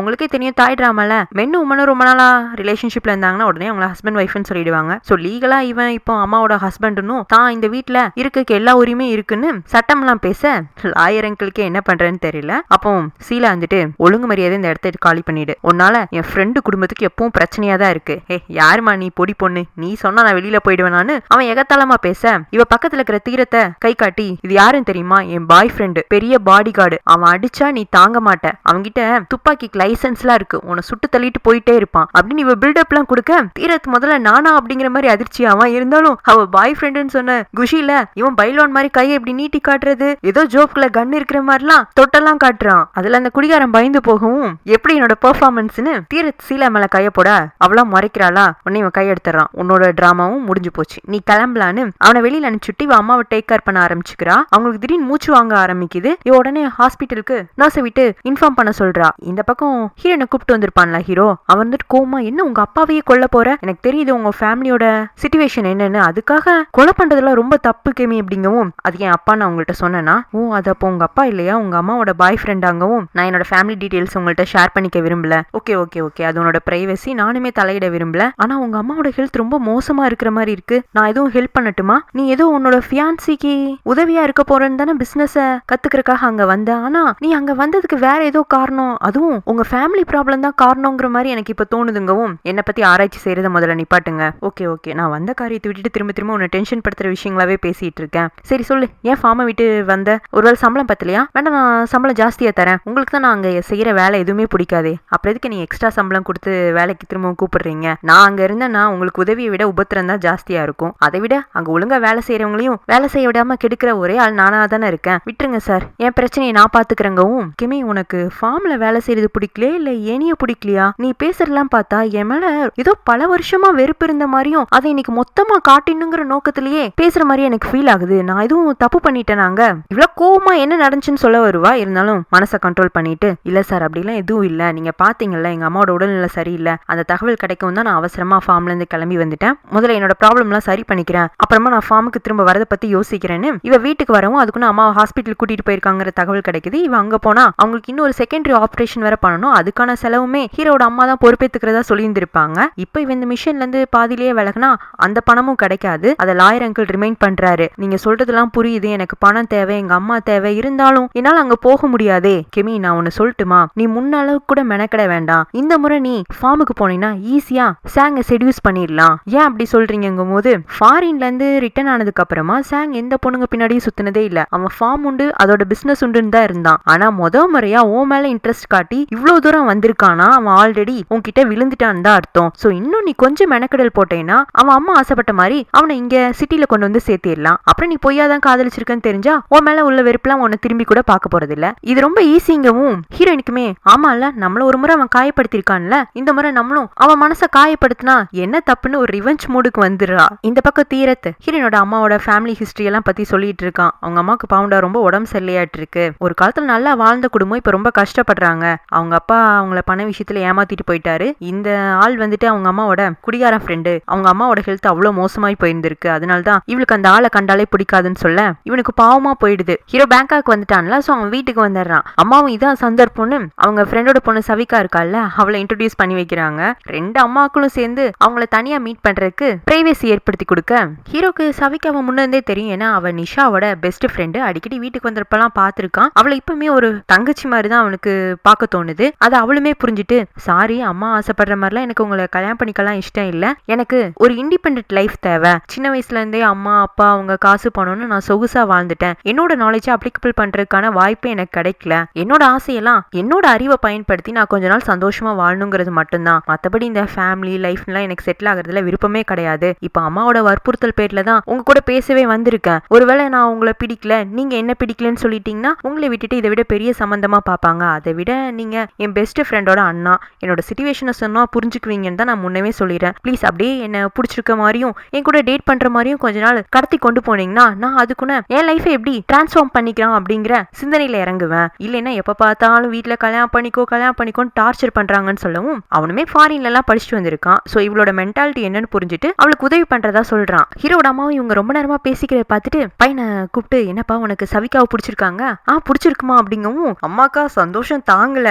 உங்களுக்கே தெரியும் தாய் டிராமால மென்னு உமனும் ரொம்ப நாளா ரிலேஷன்ஷிப்ல இருந்தாங்கன்னா உடனே அவங்கள ஹஸ்பண்ட் ஒய்ஃப்னு சொல்லிடுவாங்க. சோ லீகலா இவன் இப்போ அம்மாவோட ஹஸ்பண்டும் தான் இந்த வீட்டுல இருக்க எல்லா உரிமையும் இருக்குன்னு சட்டம்லாம் பேச லாயர் அங்கிளுக்கே என்ன பண்றேன்னு தெரியல. அப்போ சீலா வந்துட்டு ஒழுங்கு மரியாதை இந்த இடத்த காலி பண்ணிடு, உன்னால என் ஃப்ரெண்டு குடும்பத்துக்கு எப்பவும் பிரச்சனையா தான் இருக்கு, யாருமா நீ பொடி பொண்ணு, நீ சொன்னா நான் வெளியில போயிடுவேனான்னு அவன் எகத்தாளமா பேச இவ பக்கத்துல இருக்கிற தீரத்தை கை காட்டி, இது யாருன்னு தெரியுமா, என் பாய் ஃப்ரெண்டு, பெரிய பாடி கார்டு, அவன் அடிச்சா நீ தாங்க மாட்ட, அவன்கிட்ட துப்பாக்கிக்கு லைசன்ஸ்லாம் இருக்கு, உன்னை சுட்டு தள்ளிட்டு போயிட்டே இருப்பான் அப்படின்னு இவ பில்டப் எல்லாம் கொடுக்க தீரத் முதல்ல நானா அப்படிங்கிற மாதிரி அதிர்ச்சி அவன் இருந்தாலும் அவ பாய் ஃப்ரெண்டுன்னு சொன்ன குஷில இவன் பைலோன் மாதிரி கையை இப்படி நீட்டி காட்டுறது, ஏதோ ஜோப்ல கன் இருக்கிற மாதிரிலாம் தொட்டெல்லாம் காட்டுறான். அதுல அந்த குடிகாரன் பயந்து போகவும் எப்படி என்னோட பெர்ஃபார்மன்ஸ்னு தீரத் சீலா மேல கைய போட அவளா மறைக்கிறாளா, உடனே இவன் கை எடுத்துறான். உன்னோட டிராமாவும் முடிஞ்சு போச்சு, நீ கிளம்பலான்னு அவனை வெளியில அனுப்பிச்சுட்டு இவ அம்மாவை டேக் கேர் பண்ண ஆரம்பிச்சுக்கிறா. அவங்களுக்கு திடீர்னு மூச்சு வாங்க ஆரம்பிக்குது. இவ உடனே ஹாஸ்பிட்டலுக்கு நர்ஸை விட்டு இன்ஃபார்ம் பண்ண சொல்றா. இந்த பக்கம் ஹீரோனை கூப்பிட்டு வந்திருப்பான்ல ஹீரோ, அவன் வந்துட்டு கோமா, என்ன உங்க அப்பாவையே கொல்ல போற, எனக்கு தெரியுது உங்க ஃபேமிலியோட சிச்சுவேஷன் என்னன்னு, அதுக்காக கொலை பண்றதுல ரொம்ப தப்பு கேமி அப்படிங்கவும், அது என் அப்பா நான் உங்கள்கிட்ட சொன்னேன்னா, ஓ அது அப்போ உங்க அப்பா இல்லையா, உங்க அம்மாவோட பாய் ஃப்ரெண்டாங்கவும், நான் என்னோட ஃபேமிலி டீடைல்ஸ் உங்கள்கிட்ட ஷேர் பண்ணிக்க விரும்பல, ஓகே ஓகே ஓகே அது உன்னோட பிரைவசி, நானுமே தலையிட விரும்பல, ஆனா உங்க அம்மாவோட ஹெல்த் ரொம்ப மோசமா இருக்கிற மாதிரி இருக்கு, நான் எதுவும் ஹெல்ப் பண்ணட்டுமா, நீ ஏதோ உன்னோட ஃபியான்சிக்கு உதவியா இருக்க போறேன்னு தானே பிசினஸ கத்துக்கிறதுக்காக அங்க வந்த, ஆனா நீ அங்க வந்ததுக்கு வேற ஏதோ காரணம், அதுவும் உங்க ஃபேமிலி ப்ராப்ளம் தான் காரணங்கிற மாதிரி எனக்கு இப்ப தோணுதுங்கவும், என்னை பத்தி ஆராய்ச்சி செய்யறத முதல்ல நிப்பாட்டுங்க, ஓகே ஓகே நான் வந்த காரியத்தை விட்டுட்டு திரும்ப திரும்ப உன்னை டென்ஷன் படுத்துற விஷயங்களாவே பேசிட்டு இருக்கேன், சரி சொல்லு ஏன் ஃபார்மை விட்டு வந்த, ஒருவேளை சம்பளம் பத்தலையா, வேண்டாம் நான் சம்பளம் ஜாஸ்தியா தரேன், உங்களுக்கு தான் நான் அங்க செய்யற வேலை எதுவுமே பிடிக்காதே, அப்புறம் எதுக்கு நீ எக்ஸ்ட்ரா சம்பளம் கொடுத்து வேலைக்கு திரும்ப கூப்பிடுறீங்க, நான் அங்க இருந்தேன்னா உங்களுக்கு உதவியை விட உபத்திரம் தான் ஜாஸ்தியா இருக்கும், அதை விட அங்க ஒழுங்கா வேலை செய்யறவங்களையும் வேலை செய்ய விடாம கெடுக்கிற ஒரே ஆள் நானா தானே இருக்கேன், விட்டுருங்க சார் என் பிரச்சனையை நான் பாத்துக்கிறேங்கவும், கிமி உனக்கு ஃபார்ம்ல வேலை செய்யறது பிடிக்கலையா இல்ல ஏனிய பிடிக்கலையா, நீ பேசுறதெல்லாம் பார்த்தா என் மேல ஏதோ பல வருஷமா வெறுப்பு இருந்த மாதிரியும் அதை இன்னைக்கு மொத்தமா காட்டினுங்கிற நோக்கத்திலேயே பேசுற மாதிரி எனக்கு ஃபீல் ஆகுது, நான் எதுவும் தப்பு பண்ணிட்டேன், நாங்க இவ்வளவு கோவமா என்ன நடந்துச்சுன்னு சொல்ல வருவா, இருந்தாலும் மனசை கண்ட்ரோல் பண்ணிட்டு, இல்ல சார் அப்படிலாம் எதுவும் இல்ல, நீங்க பாத்தீங்கல்ல எங்க அம்மாவோட உடல்நிலை சரியில்லை, அந்த தகவல் கிடைக்கும் தான் நான் அவசரமா ஃபார்ம்ல இருந்து கிளம்பி வந்துட்டேன், முதல்ல என்னோட ப்ராப்ளம் எல்லாம் சரி பண்ணிக்கிறேன், அப்புறமா நான் ஃபார்முக்கு திரும்ப வரதை பத்தி யோசிக்கிறேன்னு இவ வீட்டுக்கு வரவும், அதுக்குன்னு அம்மா ஹாஸ்பிட்டல் கூட்டிட்டு போயிருக்காங்கிற தகவல் கிடைக்குது. இவ அங்க போனா அவங்களுக்கு இன்னொரு செகண்டரி ஆபரேஷன் வேற பண்ணணும், அதுக்கான செலவுமே ஹீரோட அம்மா தான் பொறுப்பேத்துக்கிறதா சொல்லியிருந்திருப்பாங்க. இப்ப இவ இந்த பொசிஷன்ல இருந்து பாதியிலேயே விலகுனா அந்த பணமும் கிடைக்காது. அதை லாயர் அங்கிள் ரிமைண்ட் பண்றாரு. நீங்க சொல்றதெல்லாம் புரியுது, எனக்கு பணம் தேவை, எங்க அம்மா தேவை, இருந்தாலும் என்னால அங்க போக முடியாதே. கெமி, நான் ஒன்னு சொல்லட்டுமா, நீ முன்ன அளவுக்கு கூட மெனக்கட வேண்டாம். இந்த முறை நீ ஃபார்முக்கு போனீங்கன்னா ஈஸியா சாங்க செடியூஸ் பண்ணிடலாம். ஏன் அப்படி சொல்றீங்கும் போது, ஃபாரின்ல இருந்து ரிட்டர்ன் ஆனதுக்கு அப்புறமா சாங் எந்த பொண்ணுங்க பின்னாடியும் சுத்தினதே இல்ல. அவன் ஃபார்ம் உண்டு, அதோட பிசினஸ் உண்டுன்னு தான் இருந்தான். ஆனா முறையா ஓ மேல இன்ட்ரெஸ்ட் காட்டி இவ்வளவு தூரம் வந்திருக்கானா, அவன் ஆல்ரெடி உன்கிட்ட விழுந்துட்டான்னு தான் அர்த்தம். சோ இன்னும் நீ கொஞ்சம் மெனக்கடல் போட்டேன்னா அவன் அம்மா ஆசைப்பட்ட மாதிரி அவனை இங்க சிட்டில கொண்டு வந்து சேர்த்திடலாம். அப்புறம் நீ பொய்யாதான் காதலிச்சிருக்கன்னு தெரிஞ்சா உன் மேல உள்ள வெறுப்புலாம் உன்னை திரும்பி கூட பார்க்க போறது இல்ல. இது ரொம்ப ஈஸிங்கவும் ஹீரோயினுக்குமே ஆமா இல்ல, நம்மள ஒரு முறை அவன் காயப்படுத்திருக்கான்ல, இந்த முறை நம்மளும் அவன் மனசை காயப்படுத்தினா என்ன தப்புன்னு ஒரு ரிவெஞ்ச் மூடுக்கு வந்துடுறா. இந்த பக்கம் தீரத் ஹீரோனோட அம்மாவோட ஃபேமிலி ஹிஸ்டரி எல்லாம் பத்தி சொல்லிட்டு இருக்கான். அவங்க அம்மாவுக்கு பாவுண்டா ரொம்ப உடம்பு சரியாயிட்டு இருக்கு. ஒரு காலத்துல நல்லா வாழ்ந்த குடும்பம் இப்ப ரொம்ப கஷ்டப்படுறாங்க. அவங்க அப்பா அவங்கள பண விஷயத்துல ஏமாத்திட்டு போயிட்டாரு. இந்த ஆள் வந்துட்டு அவங்க அம்மாவோட குடிகார ஃப்ரெண்டு. அவங்க அம்மாவோட ஹெல்த் அவ்வளவு மோசமாய் போயிருந்திருக்கு. அதனாலதான் இவளுக்கு அந்த ஆளை கண்டாலே பிடிக்காதுன்னு சொல்ல இவனுக்கு பாவமா போயிடுது. ஹீரோ பேங்காக் வந்துட்டான்ல, சோ அவன் வீட்டுக்கு வந்துடுறான். அம்மாவும் இதான் சந்தர்ப்பம்னு அவங்க ஃப்ரெண்டோட பொண்ணு சவிகா இருக்கால, அவளை இன்ட்ரோடியூஸ் பண்ணி வைக்கிறாங்க. ரெண்டு அம்மாக்களும் சேர்ந்து அவங்கள தனியா மீட் பண்றதுக்கு பிரைவேசி ஏற்படுத்தி கொடுக்க ஹீரோக்கு சவிகாவை முன்னே தெரியும். ஏன்னா அவ நிஷாவோட பெஸ்ட் ஃப்ரெண்டு. அடிக்கடி வீட்டுக்கு வந்தப்பெல்லாம் பார்த்திருக்கான். அவளை இப்பவுமே ஒரு தங்கச்சி மாதிரி தான் அவனுக்கு பார்க்க தோணுது. அது அவளுமே புரிஞ்சுட்டு, சாரி அம்மா ஆசைப்படுற மாதிரிலாம் எனக்கு உங்களை கல்யாணம் பண்ணிக்கலாம் இஷ்டம் இல்ல, எனக்கு ஒரு இண்டிபெண்டன்ட் லைஃப் தேவை. சின்ன வயசுல இருந்தே அம்மா அப்பா அவங்க காசு பணம்னு நான் சொகுசா வாழ்ந்துட்டேன். என்னோட நாலேஜ் அப்ளிகபிள் பண்றதுக்கான வாய்ப்பே எனக்கு கிடைக்கல. என்னோட ஆசையெல்லாம் என்னோட அறிவை பயன்படுத்தி நான் கொஞ்ச நாள் சந்தோஷமா வாழணுங்கிறது மட்டும்தான். மற்றபடி இந்த ஃபேமிலி லைஃப்லாம் எனக்கு செட்டில் ஆகுறதுல விருப்பமே கிடையாது. இப்ப அம்மாவோட வற்புறுத்தல் பேர்ல தான் உங்க கூட பேசவே வந்திருக்கேன். ஒருவேளை நான் உங்களை பிடிக்கல, நீங்க என்ன பிடிக்கலன்னு சொல்லிட்டீங்கன்னா உங்களை விட்டுட்டு இதை விட பெரிய சம்பந்தமா பாப்பாங்க. அதை விட நீங்க என் பெஸ்ட் ஃப்ரெண்டோட அண்ணா, என்னோட சிச்சுவேஷனை சொன்னா புரிஞ்சுக்குவீங்கன்னு தான் நான் முன்னவே சொல்லிடுறேன். ப்ளீஸ் அப்படியே என்ன பிடிச்சிருக்க மாதிரியும் என் கூட டேட் பண்ற மாதிரியும் கொஞ்ச நாள் கடத்தி கொண்டு போனீங்கன்னா நான் அதுக்குன்னு என் லைஃபை எப்படி டிரான்ஸ்ஃபார்ம் பண்ணிக்கலாம் அப்படிங்கிற சிந்தனையில இறங்குவேன். இல்லைன்னா எப்ப பார்த்தாலும் வீட்டுல கல்யாணம் பண்ணிக்கோன்னு டார்ச்சர் பண்றாங்கன்னு சொல்லவும் அவனுமே ஃபாரின்ல எல்லாம் படிச்சுட்டு வந்திருக்கான். சோ இவளோட மென்டாலிட்டி என்னன்னு புரிஞ்சுட்டு அவளுக்கு உதவி பண்றதா சொல்றான். ஹீரோட அம்மாவும் இவங்க ரொம்ப நேரமா பேசிக்கிறத பார்த்துட்டு பையனை கூப்பிட்டு, என்னப்பா உனக்கு சவிகாவை பிடிச்சிருக்காங்க? பிடிச்சிருக்குமா அப்படிங்கவும் அம்மாக்கா சந்தோஷம் தாங்கல.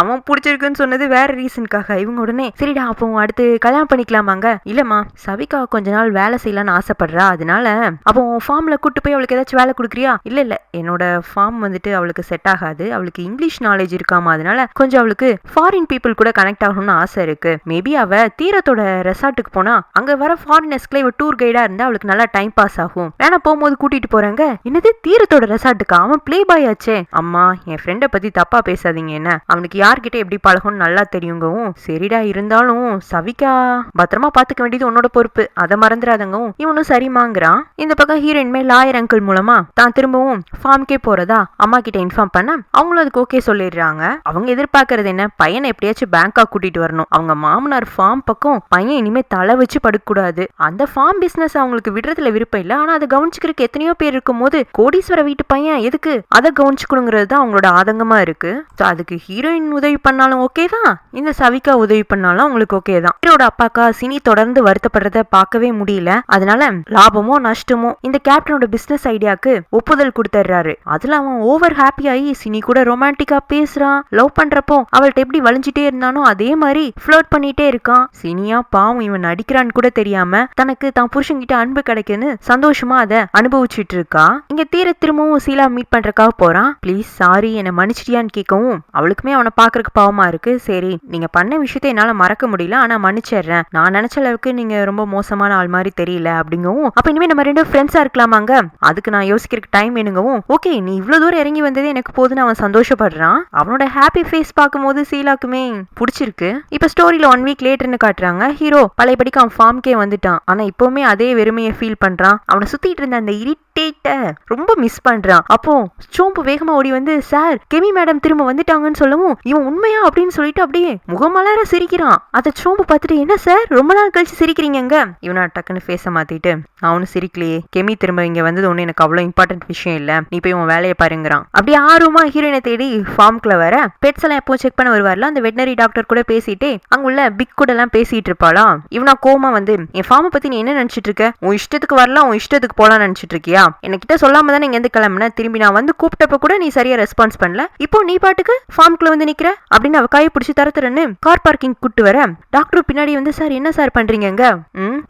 அவன் பிடிச்சிருக்குன்னு சொன்னது வேற ரீசனுக்காக. இவங்க உடனே சரிடா அப்போ அடுத்து கல்யாணம் பண்ணிக்கலாமாங்க? இல்லம்மா, சவிகா கொஞ்ச நாள் வேலை செய்யலான்னு ஆசைப்படுறா, அதனால அப்போ ஃபார்ம்ல கூட்டு போய் அவளுக்கு ஏதாச்சும் வேலை கொடுக்குறியா? இல்ல என்னோட ஃபார்ம் வந்துட்டு அவளுக்கு செட் ஆகாது. அவளுக்கு இங்கிலீஷ் நாலேஜ் இருக்காமா, அதனால கொஞ்சம் அவளுக்கு ஃபாரின் பீப்புள் கூட கனெக்ட் ஆகணும்னு ஆசை இருக்கு. மேபி அவ தீரத்தோட ரெசார்ட்டுக்கு போனா அங்க வர ஃபாரினர்ஸ்க்குள்ள இவ டூர் கைடா இருந்தா அவளுக்கு நல்லா டைம் பாஸ் ஆகும். வேணா போகும்போது கூட்டிட்டு போறாங்க. என்னது தீரத்தோட ரெசார்ட்டுக்கா? அவன் பிளே பாய் ஆச்சே. அம்மா என் ஃப்ரெண்டை பத்தி தப்பா பேசாதீங்க, என்ன அவனுக்கு யார்கிட்ட எப்படி பழகும்னு நல்லா தெரியுங்கவும், சரிடா இருந்தாலும் சவிகா பத்திரமா பாத்துக்க வேண்டியது உன்னோட பொறுப்பு, அதை மறந்துடாதங்கவும் இவனும் சரிமாங்கிறான். இந்த பக்கம் ஹீரோயின்மே லாயர் அங்கிள் மூலமா தான் திரும்பவும் ஃபார்ம்கே போறதா அம்மா கிட்ட இன்ஃபார்ம் பண்ண அவங்களும் அதுக்கு ஓகே சொல்லிடுறாங்க. அவங்க எதிர்பார்க்கறது என்ன, பையனை எப்படியாச்சும் பேங்காக் கூட்டிட்டு வரணும். அவங்க மாமனார் ஃபார்ம் பக்கம் பையன் இனிமே தலை வச்சு படுக்க கூடாது. அந்த ஃபார்ம் பிசினஸ் அவங்களுக்கு விடுறதுல விருப்பம் இல்ல. ஆனா அதை கவனிச்சுக்கிறதுக்கு எத்தனையோ பேர் இருக்கும் போது கோடீஸ்வர வீட்டு பையன் எதுக்கு அதை கவனிச்சுக்கணுங்கிறது தான் அவங்களோட ஆதங்கமா இருக்கு. அதுக்கு ஹீரோயின் உதவி பண்ணாலும் ஓகே தான், இந்த சவிகா உதவி பண்ணாலும் அவங்களுக்கு ஓகே தான். ஹீரோட அப்பாக்கா சினி தொடர்ந்து வருத்தப்படுறத பார்க்கவே முடியல. அதனால லாபமோ நஷ்டமோ இந்த கேப்டனோட பிசினஸ் ஐடியாக்கு ஒப்புதல் கொடுத்துறாரு. அதுல அவன் ஓவர் ஹாப்பி ஆகி சினி கூட ரொமான்டிக்கா பேசுறான். லவ் பண்றப்போ அவள்கிட்ட எப்படி வலிஞ்சிட்டே இருந்தானோ அதே மாதிரி ஃப்ளர்ட் பண்ணிட்டே இருக்கான். சினியா பாவம் இவன் நடிக்கிறான்னு கூட தெரியாம தனக்கு தான் புருஷன்கிட்ட அன்பு கிடைக்குன்னு சந்தோஷமா அதை அனுபவிச்சுட்டு இருக்கா. இங்க தீர திரும்பவும் சீலா மீட் பண்றதுக்காக போறான். ப்ளீஸ் சாரி என்ன மன்னிச்சிட்டியான்னு கேட்கவும் அவளுக்குமே அவனை பாக்குறதுக்கு பாவமா இருக்கு. சரி நீங்க பண்ண விஷயத்தை என்னால மறக்க முடியல, ஆனா மன்னிச்சிடுறேன். நான் நினைச்ச அளவுக்கு நீங்க ரொம்ப மோசமான ஆள் மாதிரி தெரியல அப்படிங்கவும், அப்ப இனிமே நம்ம ரெண்டு ஃப்ரெண்ட்ஸா இருக்கலாமாங்க? அதுக்கு நான் யோசிக்கிறதுக்கு டைம் வேணுங்கவும், ஓகே நீ இவ்வளவு தூரம் இறங்கி வந்ததே எனக்கு போதுன்னு அவன் சந்தோஷப்படுறான். அவனோட ஹாப்பி ஃபேஸ் பார்க்கும்போது சீலாக்குமே பிடிச்சிருக்கு. இப்ப ஸ்டோரியில 1 வீக் லேட்டர்னு காட்டுறாங்க. ஹீரோ பழையபடிக்கு அவன் ஃபார்ம்கே வந்துட்டான். ஆனா இப்பவுமே அதே வெறுமையை ஃபீல் பண்றான். அவனை சுத்திட்டு இருந்த அந்த ரொம்ப மிஸ் பண்றான். அப்போ சோம்பு வேகமா ஓடி வந்து, சார் கெமி மேடம் திரும்ப வந்துட்டாங்கன்னு சொல்லவும் இவன் உண்மையா அப்படின்னு சொல்லிட்டு அப்படியே முகமலர சிரிக்கிறான். அதை சோம்பு பார்த்துட்டு, என்ன சார் ரொம்ப நாள் கழிச்சு சிரிக்கிறீங்க? இவனா டக்குன்னு ஃபேஸை மாத்திட்டு, அவனு சிரிக்கலையே, கெமி திரும்ப இங்க வந்தது ஒண்ணு எனக்கு அவ்வளவு இம்பார்ட்டன்ட் விஷயம் இல்ல, நீ போய் உன் வேலையை பாருங்கிறான். அப்படியே ஆர்வமா ஹீரோயினை தேடி ஃபார்ம்குள்ள வர பெட்ஸ் எல்லாம் எப்போ செக் பண்ண வருவார்ல அந்த வெட்டினரி டாக்டர் கூட பேசிட்டு அங்குள்ள பிக் கூட எல்லாம் பேசிட்டு இருப்பாளா. இவனா கோமா வந்து, என் ஃபார்மை பத்தி நீ என்ன நினைச்சிட்டு இருக்க? உன் இஷ்டத்துக்கு வரலாம், உன் இஷ்டத்துக்கு போலாம் நினைச்சிட்டு இருக்கியா? என்கிட்ட சொல்லாம தானே இங்க இருந்து கிளம்புன, திரும்பி நான் வந்து கூப்பிட்டப்ப கூட நீ சரியா ரெஸ்பான்ஸ் பண்ணல, இப்போ நீ பாட்டுக்கு ஃபார்ம்குள்ள வந்து நிக்கிற அப்படின்னு அவ கையை பிடிச்சி தரத்துறன்னு கார் பார்க்கிங் கூட்டு வர டாக்டர் பின்னாடி போய் வந்து சார் என்ன சார் பண்றீங்க?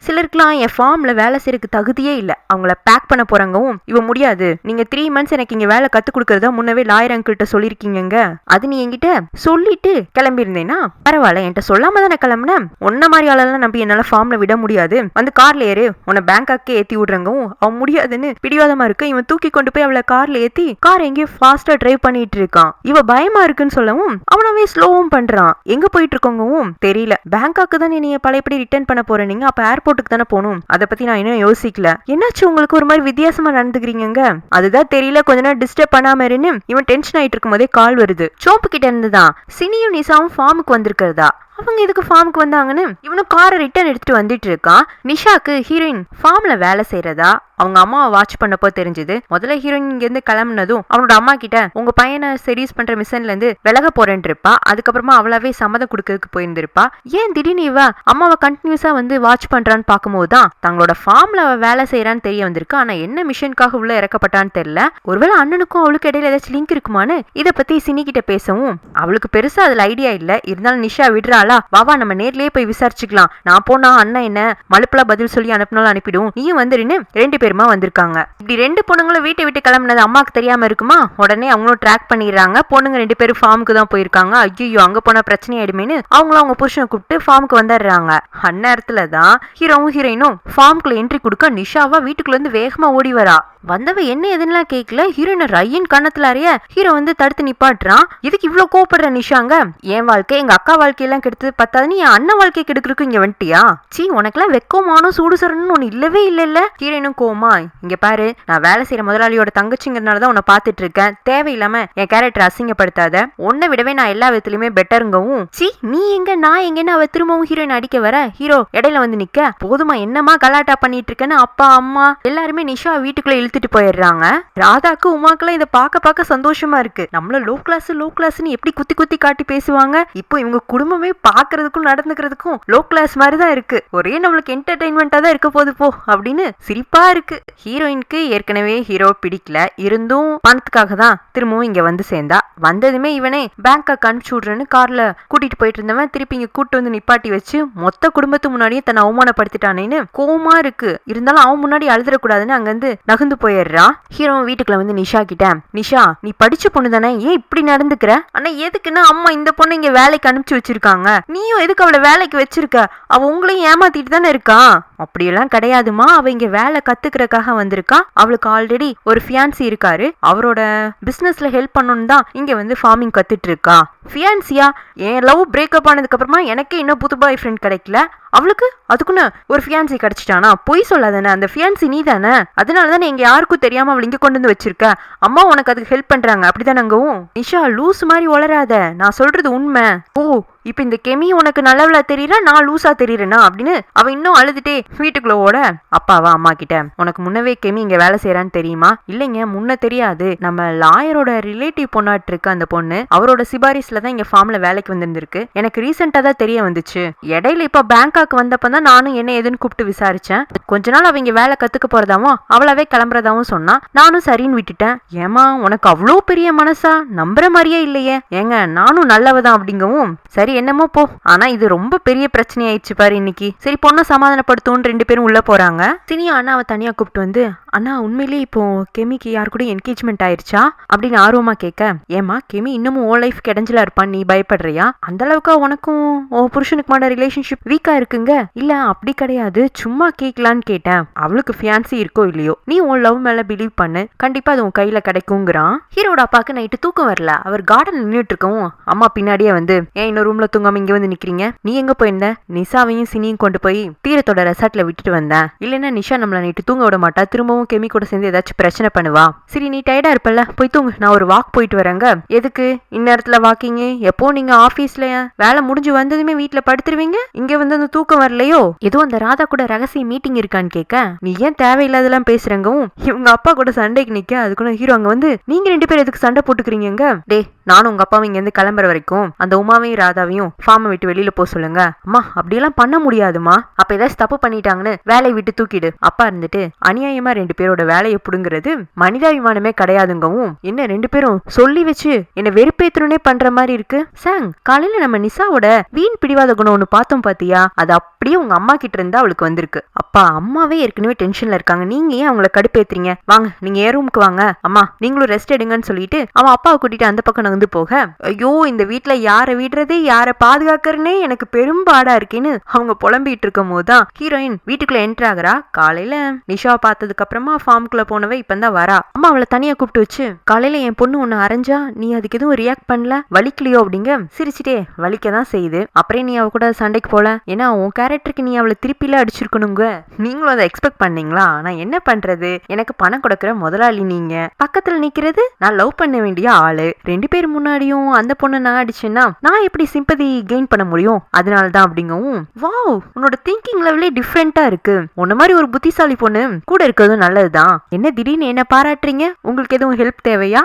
சிலருக்குலாம் என் ஃபார்ம்ல வேலை செய்யறதுக்கு தகுதியே இல்ல, அவங்கள பேக் பண்ண போறாங்கவும் இவ முடியாது, நீங்க 3 months எனக்கு இங்க வேலை கத்து கொடுக்கறதா முன்னவே லாயர் அங்கிள்கிட்ட சொல்லிருக்கீங்க, அது நீ என்கிட்ட சொல்லிட்டு கிளம்பி இருந்தேன்னா பரவாயில்ல, என்கிட்ட சொல்லாம தானே கிளம்புனேன், ஒன்ன மாதிரி ஆளெல்லாம் நம்பி என்னால ஃபார்ம்ல விட முடியாது, வந்து கார்ல ஏறு, உன்னை பேங்காக்கே ஏத்தி விடுறங்கவும் அவன் முடியாதுன்னு பிடிவாதமா இருக்கு. இவன் தூக்கி கொண்டு போய் அவளை கார்ல ஏத்தி கார் எங்கேயோ ஃபாஸ்டா டிரைவ் பண்ணிட்டு இருக்கான். இவ பயமா இருக்குன்னு சொல்லவும் அவனவே ஸ்லோவும் பண்றான். எங்க போயிட்டு இருக்கோங்கவும் தெரியல, பேங்காக்கு தான் நீங்க பழையபடி ரிட்டர்ன் பண்ண போற, நீங்க அப்ப ஏர்போர்ட்டுக்கு தானே போகணும், அதை பத்தி நான் இன்னும் யோசிக்கல, என்னாச்சு உங்களுக்கு ஒரு மாதிரி வித்தியாசமா நடந்துக்கிறீங்க, அதுதான் தெரியல, கொஞ்ச நேரம் டிஸ்டர்ப் பண்ணாம இருன்னு இவன் டென்ஷன் ஆயிட்டு இருக்கும் போதே கால் வருது. சோப்பு கிட்ட இருந்துதான் சினியும் நிசாவும் ஃபார்முக்கு வந்திருக்கிறதா. அவங்க இதுக்கு ஃபார்முக்கு வந்தாங்கன்னு இவனும் காரை ரிட்டர்ன் எடுத்துட்டு வந்துட்டு இருக்கான். நிஷாக்கு ஹீரோயின் ஃபார்ம்ல வேலை செய்யறதா அவங்க அம்மாவை வாட்ச் பண்ணப்போ தெரிஞ்சது. முதல்ல ஹீரோயின் இங்க இருந்து கிளம்புனதும் அவனோட அம்மா கிட்ட உங்க பையனை சீரியஸ் பண்ற மிஷன்ல இருந்து விலக போறேன்னு இருப்பா. அதுக்கப்புறமா அவளாவே சம்மதம் கொடுக்கறதுக்கு போயிருந்திருப்பா. ஏன் திடீர்னு இவ அம்மாவை கண்டினியூஸா வந்து வாட்ச் பண்றான்னு பார்க்கும்போதுதான் தங்களோட ஃபார்ம்ல அவ வேலை செய்யறான்னு தெரிய வந்திருக்கு. ஆனா என்ன மிஷனுக்காக உள்ள இறக்கப்பட்டான்னு தெரியல. ஒருவேளை அண்ணனுக்கும் அவளுக்கு இடையில ஏதாச்சும் லிங்க் இருக்குமான்னு இதை பத்தி சினி கிட்ட பேசவும் அவளுக்கு பெருசா அதுல ஐடியா இல்ல. இருந்தாலும் நிஷா விடுறா, வாவா நம்ம நேர்லயே போய் விசாரிச்சுக்கலாம், நான் போனா அண்ணன் என்ன மலுப்பெல்லாம் பதில் சொல்லி அனுப்பினாலும் அனுப்பிடும், நீயும் வந்துருன்னு 2 பேருமா வந்திருக்காங்க. இப்படி 2 பொண்ணுங்களும் வீட்டை விட்டு கிளம்புனது அம்மாக்கு தெரியாம இருக்குமா? உடனே அவங்களும் ட்ராக் பண்ணிடுறாங்க. பொண்ணுங்க 2 பேரும் ஃபார்முக்கு தான் போயிருக்காங்க. ஐயோ அங்க போனா பிரச்சனை ஆயிடுமேனு அவங்களும் அவங்க புருஷனை கூப்பிட்டு ஃபார்முக்கு வந்துடுறாங்க. அந்நேரத்துல தான் ஹீரோவும் ஹீரோயினும் ஃபார்முக்குள்ள என்ட்ரி கொடுக்க நிஷாவா வீட்டுக்குள்ள இருந்து வேகமா ஓடி வரா. வந்தவ என்ன எதுலாம் கேட்கல, ஹீரோயின் ரயின் கண்ணத்துல அறிய ஹீரோ வந்து தடுத்து நிப்பாட்டுறான். இதுக்கு இவ்வளவு கோவப்படுற நிஷாங்க, என் வாழ்க்கை எங்க அக்கா வாழ்க்கையெல்லாம் கெடுத்து பத்தாதுன்னு என் அண்ணன் வாழ்க்கை கெடுக்கிறதுக்கு இங்க வந்துட்டியா, சீ உனக்கெல்லாம் வெக்கமானும் சூடு சரணும்னு ஒண்ணு இல்லவே இல்ல. ஹீரோயினும் கோமா, இங்க பாரு நான் வேலை செய்யற முதலாளியோட தங்கச்சிங்கிறதுனாலதான் உன்னை பாத்துட்டு இருக்கேன், தேவையில்லாம என் கேரக்டர் அசிங்கப்படுத்தாத, உன்னை விடவே நான் எல்லா விதத்திலுமே பெட்டருங்கவும், சீ நீ எங்க நான் எங்கன்னு அவ திரும்பவும் ஹீரோயின் அடிக்க வர ஹீரோ இடையில வந்து நிக்க, போதுமா என்னமா கலாட்டா பண்ணிட்டு இருக்கேன்னு அப்பா அம்மா எல்லாருமே நிஷா வீட்டுக்குள்ள இழுத்துட்டு போயிடுறாங்க. ராதாக்கு உமாக்கெல்லாம் இதை பார்க்க சந்தோஷமா இருக்கு. நம்மள லோ கிளாஸ்னு எப்படி குத்தி குத்தி காட்டி பேசுவாங்க, இப்போ இவங்க குடும்பமே பாக்குறதுக்கும் நடந்துக்கிறதுக்கும் லோ கிளாஸ் மாதிரி தான் இருக்கு, ஒரே நம்மளுக்கு என்டர்டைன்மெண்டா தான் இருக்க போது போ அப்படின்னு சிரிப்பா இருக்கு. ஹீரோயினுக்கு ஏற்கனவே ஹீரோ பிடிக்கல, இருந்தும் பணத்துக்காக தான் திரும்பவும் இங்க வந்து சேர்ந்தா. வந்ததுமே இவனே பேங்காக் அனுப்பிச்சு விடுறேன்னு கார்ல கூட்டிட்டு போயிட்டு இருந்தவன் திருப்பி இங்க கூட்டு வந்து நிப்பாட்டி வச்சு மொத்த குடும்பத்து முன்னாடியே தன்னை அவமானப்படுத்திட்டானேன்னு கோவமா இருக்கு. இருந்தாலும் அவன் முன்னாடி அழுதுறக்கூடாதுன்னு அங்க இருந்து நகர்ந்து போயிடுறான். ஹீரோ வீட்டுக்குள்ள வந்து நிஷா கிட்ட, நிஷா நீ படிச்ச பொண்ணு தானே, ஏன் இப்படி நடந்துக்கிற, ஆனா எதுக்குன்னா அம்மா இந்த பொண்ணு இங்க வேலைக்கு அனுப்பிச்சு வச்சிருக்காங்க, நீயும் எதுக்கு அவளை வேலைக்கு வச்சிருக்க, அவ உங்களையும் ஏமாத்திட்டு தானே இருக்கா, அப்படியெல்லாம் கிடையாதுமா, அவ இங்க வேலை கத்துக்கிறதுக்காக வந்திருக்கா, அவளுக்கு ஆல்ரெடி ஒரு ஃபியான்சி இருக்காரு, அவரோட பிசினஸ்ல ஹெல்ப் பண்ணணும்னு தான் இங்க வந்து ஃபார்மிங் கத்துட்டு இருக்கா. ஃபியான்சியா, என் லவ் பிரேக்கப் ஆனதுக்கு அப்புறமா எனக்கே இன்னும் புது பாய் ஃப்ரெண்ட் கிடைக்கல, அவளுக்கு அதுக்குன்னு ஒரு ஃபியான்சி கிடைச்சிட்டானா, பொய் சொல்லாதானே, அந்த ஃபியான்சி நீ தானே, அதனால தானே எங்க யாருக்கும் தெரியாம அவள் இங்க கொண்டு வந்து வச்சிருக்க, அம்மா உனக்கு அதுக்கு ஹெல்ப் பண்றாங்க அப்படிதானங்கவும். நிஷா லூஸ் மாதிரி வளராத, நான் சொல்றது உண்மை. ஓ இப்ப இந்த கெமி உனக்கு நல்லவளா தெரியற, நான் லூசா தெரியறேனா அப்படின்னு அவ இன்னும் அழுதுட்டே வீட்டுக்குள்ள ஓட, அப்பாவா அம்மா கிட்ட, உனக்கு முன்னவே கெமி இங்க வேலை செய்யறான்னு தெரியுமா? இல்லைங்க முன்ன தெரியாது, நம்ம லாயரோட ரிலேட்டிவ் பொண்ணாட்டு இருக்கு அந்த பொண்ணு, அவரோட சிபாரிஸ்ல தான் இங்க ஃபார்ம்ல வேலைக்கு வந்திருந்திருக்கு, எனக்கு ரீசெண்டா தான் தெரிய வந்துச்சு, இடையில இப்ப பேங்காக் வந்தப்பதான் நானும் என்ன ஏதுன்னு கூப்பிட்டு விசாரிச்சேன், கொஞ்ச நாள் அவங்க வேலை கத்துக்க போறதாவும் அவளாவே கிளம்புறதாவும் சொன்னா, நானும் சரின்னு விட்டுட்டேன். ஏமா உனக்கு அவ்வளோ பெரிய மனசா, நம்புற மாதிரியே இல்லையே, ஏங்க நானும் நல்லவதான் அப்படிங்கவும், சரி என்னமோ போ, ஆனா இது ரொம்ப பெரிய பிரச்சனை ஆயிடுச்சு பாரு இன்னைக்கு, சரி பொண்ணை சமாதானப்படுத்தும் 2 பேரும் உள்ள போறாங்க. சினியா அண்ணாவை தனியா கூப்பிட்டு வந்து, அண்ணா உண்மையிலேயே இப்போ கெமிக்கு யாரு கூட என்கேஜ்மெண்ட் ஆயிருச்சா அப்படின்னு ஆர்வமா கேட்க, ஏமா கெமி இன்னமும் ஓ லைஃப் கிடைஞ்சலா இருப்பான், நீ பயப்படுறியா, அந்த அளவுக்கு உனக்கும் ஓ புருஷனுக்குமான ரிலேஷன்ஷிப் வீக்கா இருக்குங்க? இல்ல அப்படி கிடையாது, சும்மா கேட்கலான்னு கேட்டேன், அவளுக்கு ஃபியான்சி இருக்கோ இல்லையோ நீ உன் லவ் மேல பிலீவ் பண்ணு, கண்டிப்பா அது உன் கையில கிடைக்குங்கிறான். ஹீரோட அப்பாக்கு நைட்டு தூக்கம் வரல, அவர் கார்டன் நின்றுட்டு இருக்கவும் அம்மா பின்னாடியே வந்து, ஏன் இன்னொரு ரூம்ல தூங்காம இங்க வந்து நிக்கிறீங்க, நீ எங்க போயிருந்த, நிஷாவையும் சினியும் கொண்டு போய் தீரத்தோட ரெசார்ட்ல விட்டுட்டு வந்தேன், இல்லைன்னா நிஷா நம்மள நைட்டு தூங்க விட மாட்டா, திரும்பவும் கெமி கூட சேர்ந்து ஏதாச்சும் பிரச்சனை பண்ணுவா, சரி நீ டயர்டா இருப்பல்ல போய் தூங்கு, நான் ஒரு வாக் போயிட்டு வரேங்க. எதுக்கு இந்நேரத்துல வாக்கிங், எப்போ நீங்க ஆபீஸ்ல வேலை முடிஞ்சு வந்ததுமே வீட்டுல படுத்துருவீங்க, இங்க வந்து அந்த தூக்கம் வரலையோ, ஏதோ அந்த ராதா கூட ரகசிய மீட்டிங் இருக்கான்னு கேட்க, நீ ஏன் தேவையில்லாதெல்லாம் பேசுறங்கவும் இவங்க அப்பா கூட சண்டைக்கு நிக்க, அதுக்குள்ள ஹீரோ அங்க வந்து, நீங்க 2 பேரும் எதுக்கு சண்டை போட்டுக்கிறீங்க, டே நானும் உங்க அப்பாவும் இங்க இருந்து கிளம்புற வரைக்கும் அந்த உமாவையும் ராதாவையும் ராதாவையும் ஃபார்மை விட்டு வெளியில போக சொல்லுங்க. அம்மா அப்படியெல்லாம் பண்ண முடியாதுமா, அப்ப ஏதாச்சும் தப்பு பண்ணிட்டாங்கன்னு வேலையை விட்டு தூக்கிடு. அப்பா இருந்துட்டு அநியாயமா 2 பேரோட வேலையை புடுங்கிறது மனிதாபிமானமே கிடையாதுங்கவும், என்ன 2 பேரும் சொல்லி வச்சு என்ன வெறுப்பேத்தனே பண்ற மாதிரி இருக்கு. சாங், காலையில நம்ம நிசாவோட வீண் பிடிவாத குணம் ஒண்ணு பார்த்தோம் பாத்தியா, அது அப்படியே உங்க அம்மா கிட்ட இருந்தா அவளுக்கு வந்திருக்கு. அப்பா அம்மாவே ஏற்கனவே டென்ஷன்ல இருக்காங்க, நீங்க ஏன் அவங்கள கடுப்பேத்துறீங்க? வாங்க நீங்க ஏ ரூமுக்கு வாங்க, அம்மா நீங்களும் ரெஸ்ட் எடுங்கன்னு சொல்லிட்டு அவன் அப்பாவை கூட்டிட்டு அந்த பக்கம் நகர்ந்து போக, ஐயோ இந்த வீட்டுல யாரை விடுறது யாரை பாதுகாக்கிறனே எனக்கு பெரும்பாடா இருக்கேன்னு அவங்க புலம்பிட்டு இருக்கும் போதுதான் ஹீரோயின் வீட்டுக்குள்ள என்டர் ஆகுறா. காலையில நிஷாவை பார்த்ததுக்கு அப்புறமா ஃபார்முக்குள்ள போனவ இப்பதான் வரா. அம்மா அவளை தனியா கூப்பிட்டு வச்சு, காலையில என் பொண்ணு ஒன்னு அரைஞ்சா நீ அதுக்கு எதுவும் ரியாக்ட் பண்ணல, வலிக்கலையோ அப்படிங்க. சிரிச்சிட்டே, வலிக்கதான் செய்யுது, அப்புறம் நீ அவ கூட சண்டைக்கு போல, ஏன்னா உன் கேரக்டருக்கு நீ அவளை திருப்பில அடிச்சிருக்கணுங்க. நீங்களும் அதை எக்ஸ்பெக்ட் பண்ணீங்களா? நான் என்ன பண்றது, எனக்கு பணம் கொடுக்கற முதலாளி நீங்க, பக்கத்துல நிக்கிறது நான் லவ் பண்ண வேண்டிய ஆளு, 2 பேர் முன்னாடியும் அந்த பொண்ணை நான் அடிச்சேன்னா நான் எப்படி சிம்பதி கெயின் பண்ண முடியும்? அதனாலதான் அப்படிங்கவும், வாவ் உன்னோட திங்கிங் லெவலே டிஃப்ரெண்டா இருக்கு, உன்ன மாதிரி ஒரு புத்திசாலி பொண்ணு கூட இருக்கிறதும் நல்லதுதான். என்ன திடீர்னு என்ன பாராட்டுறீங்க? உங்களுக்கு எதுவும் ஹெல்ப் தேவையா?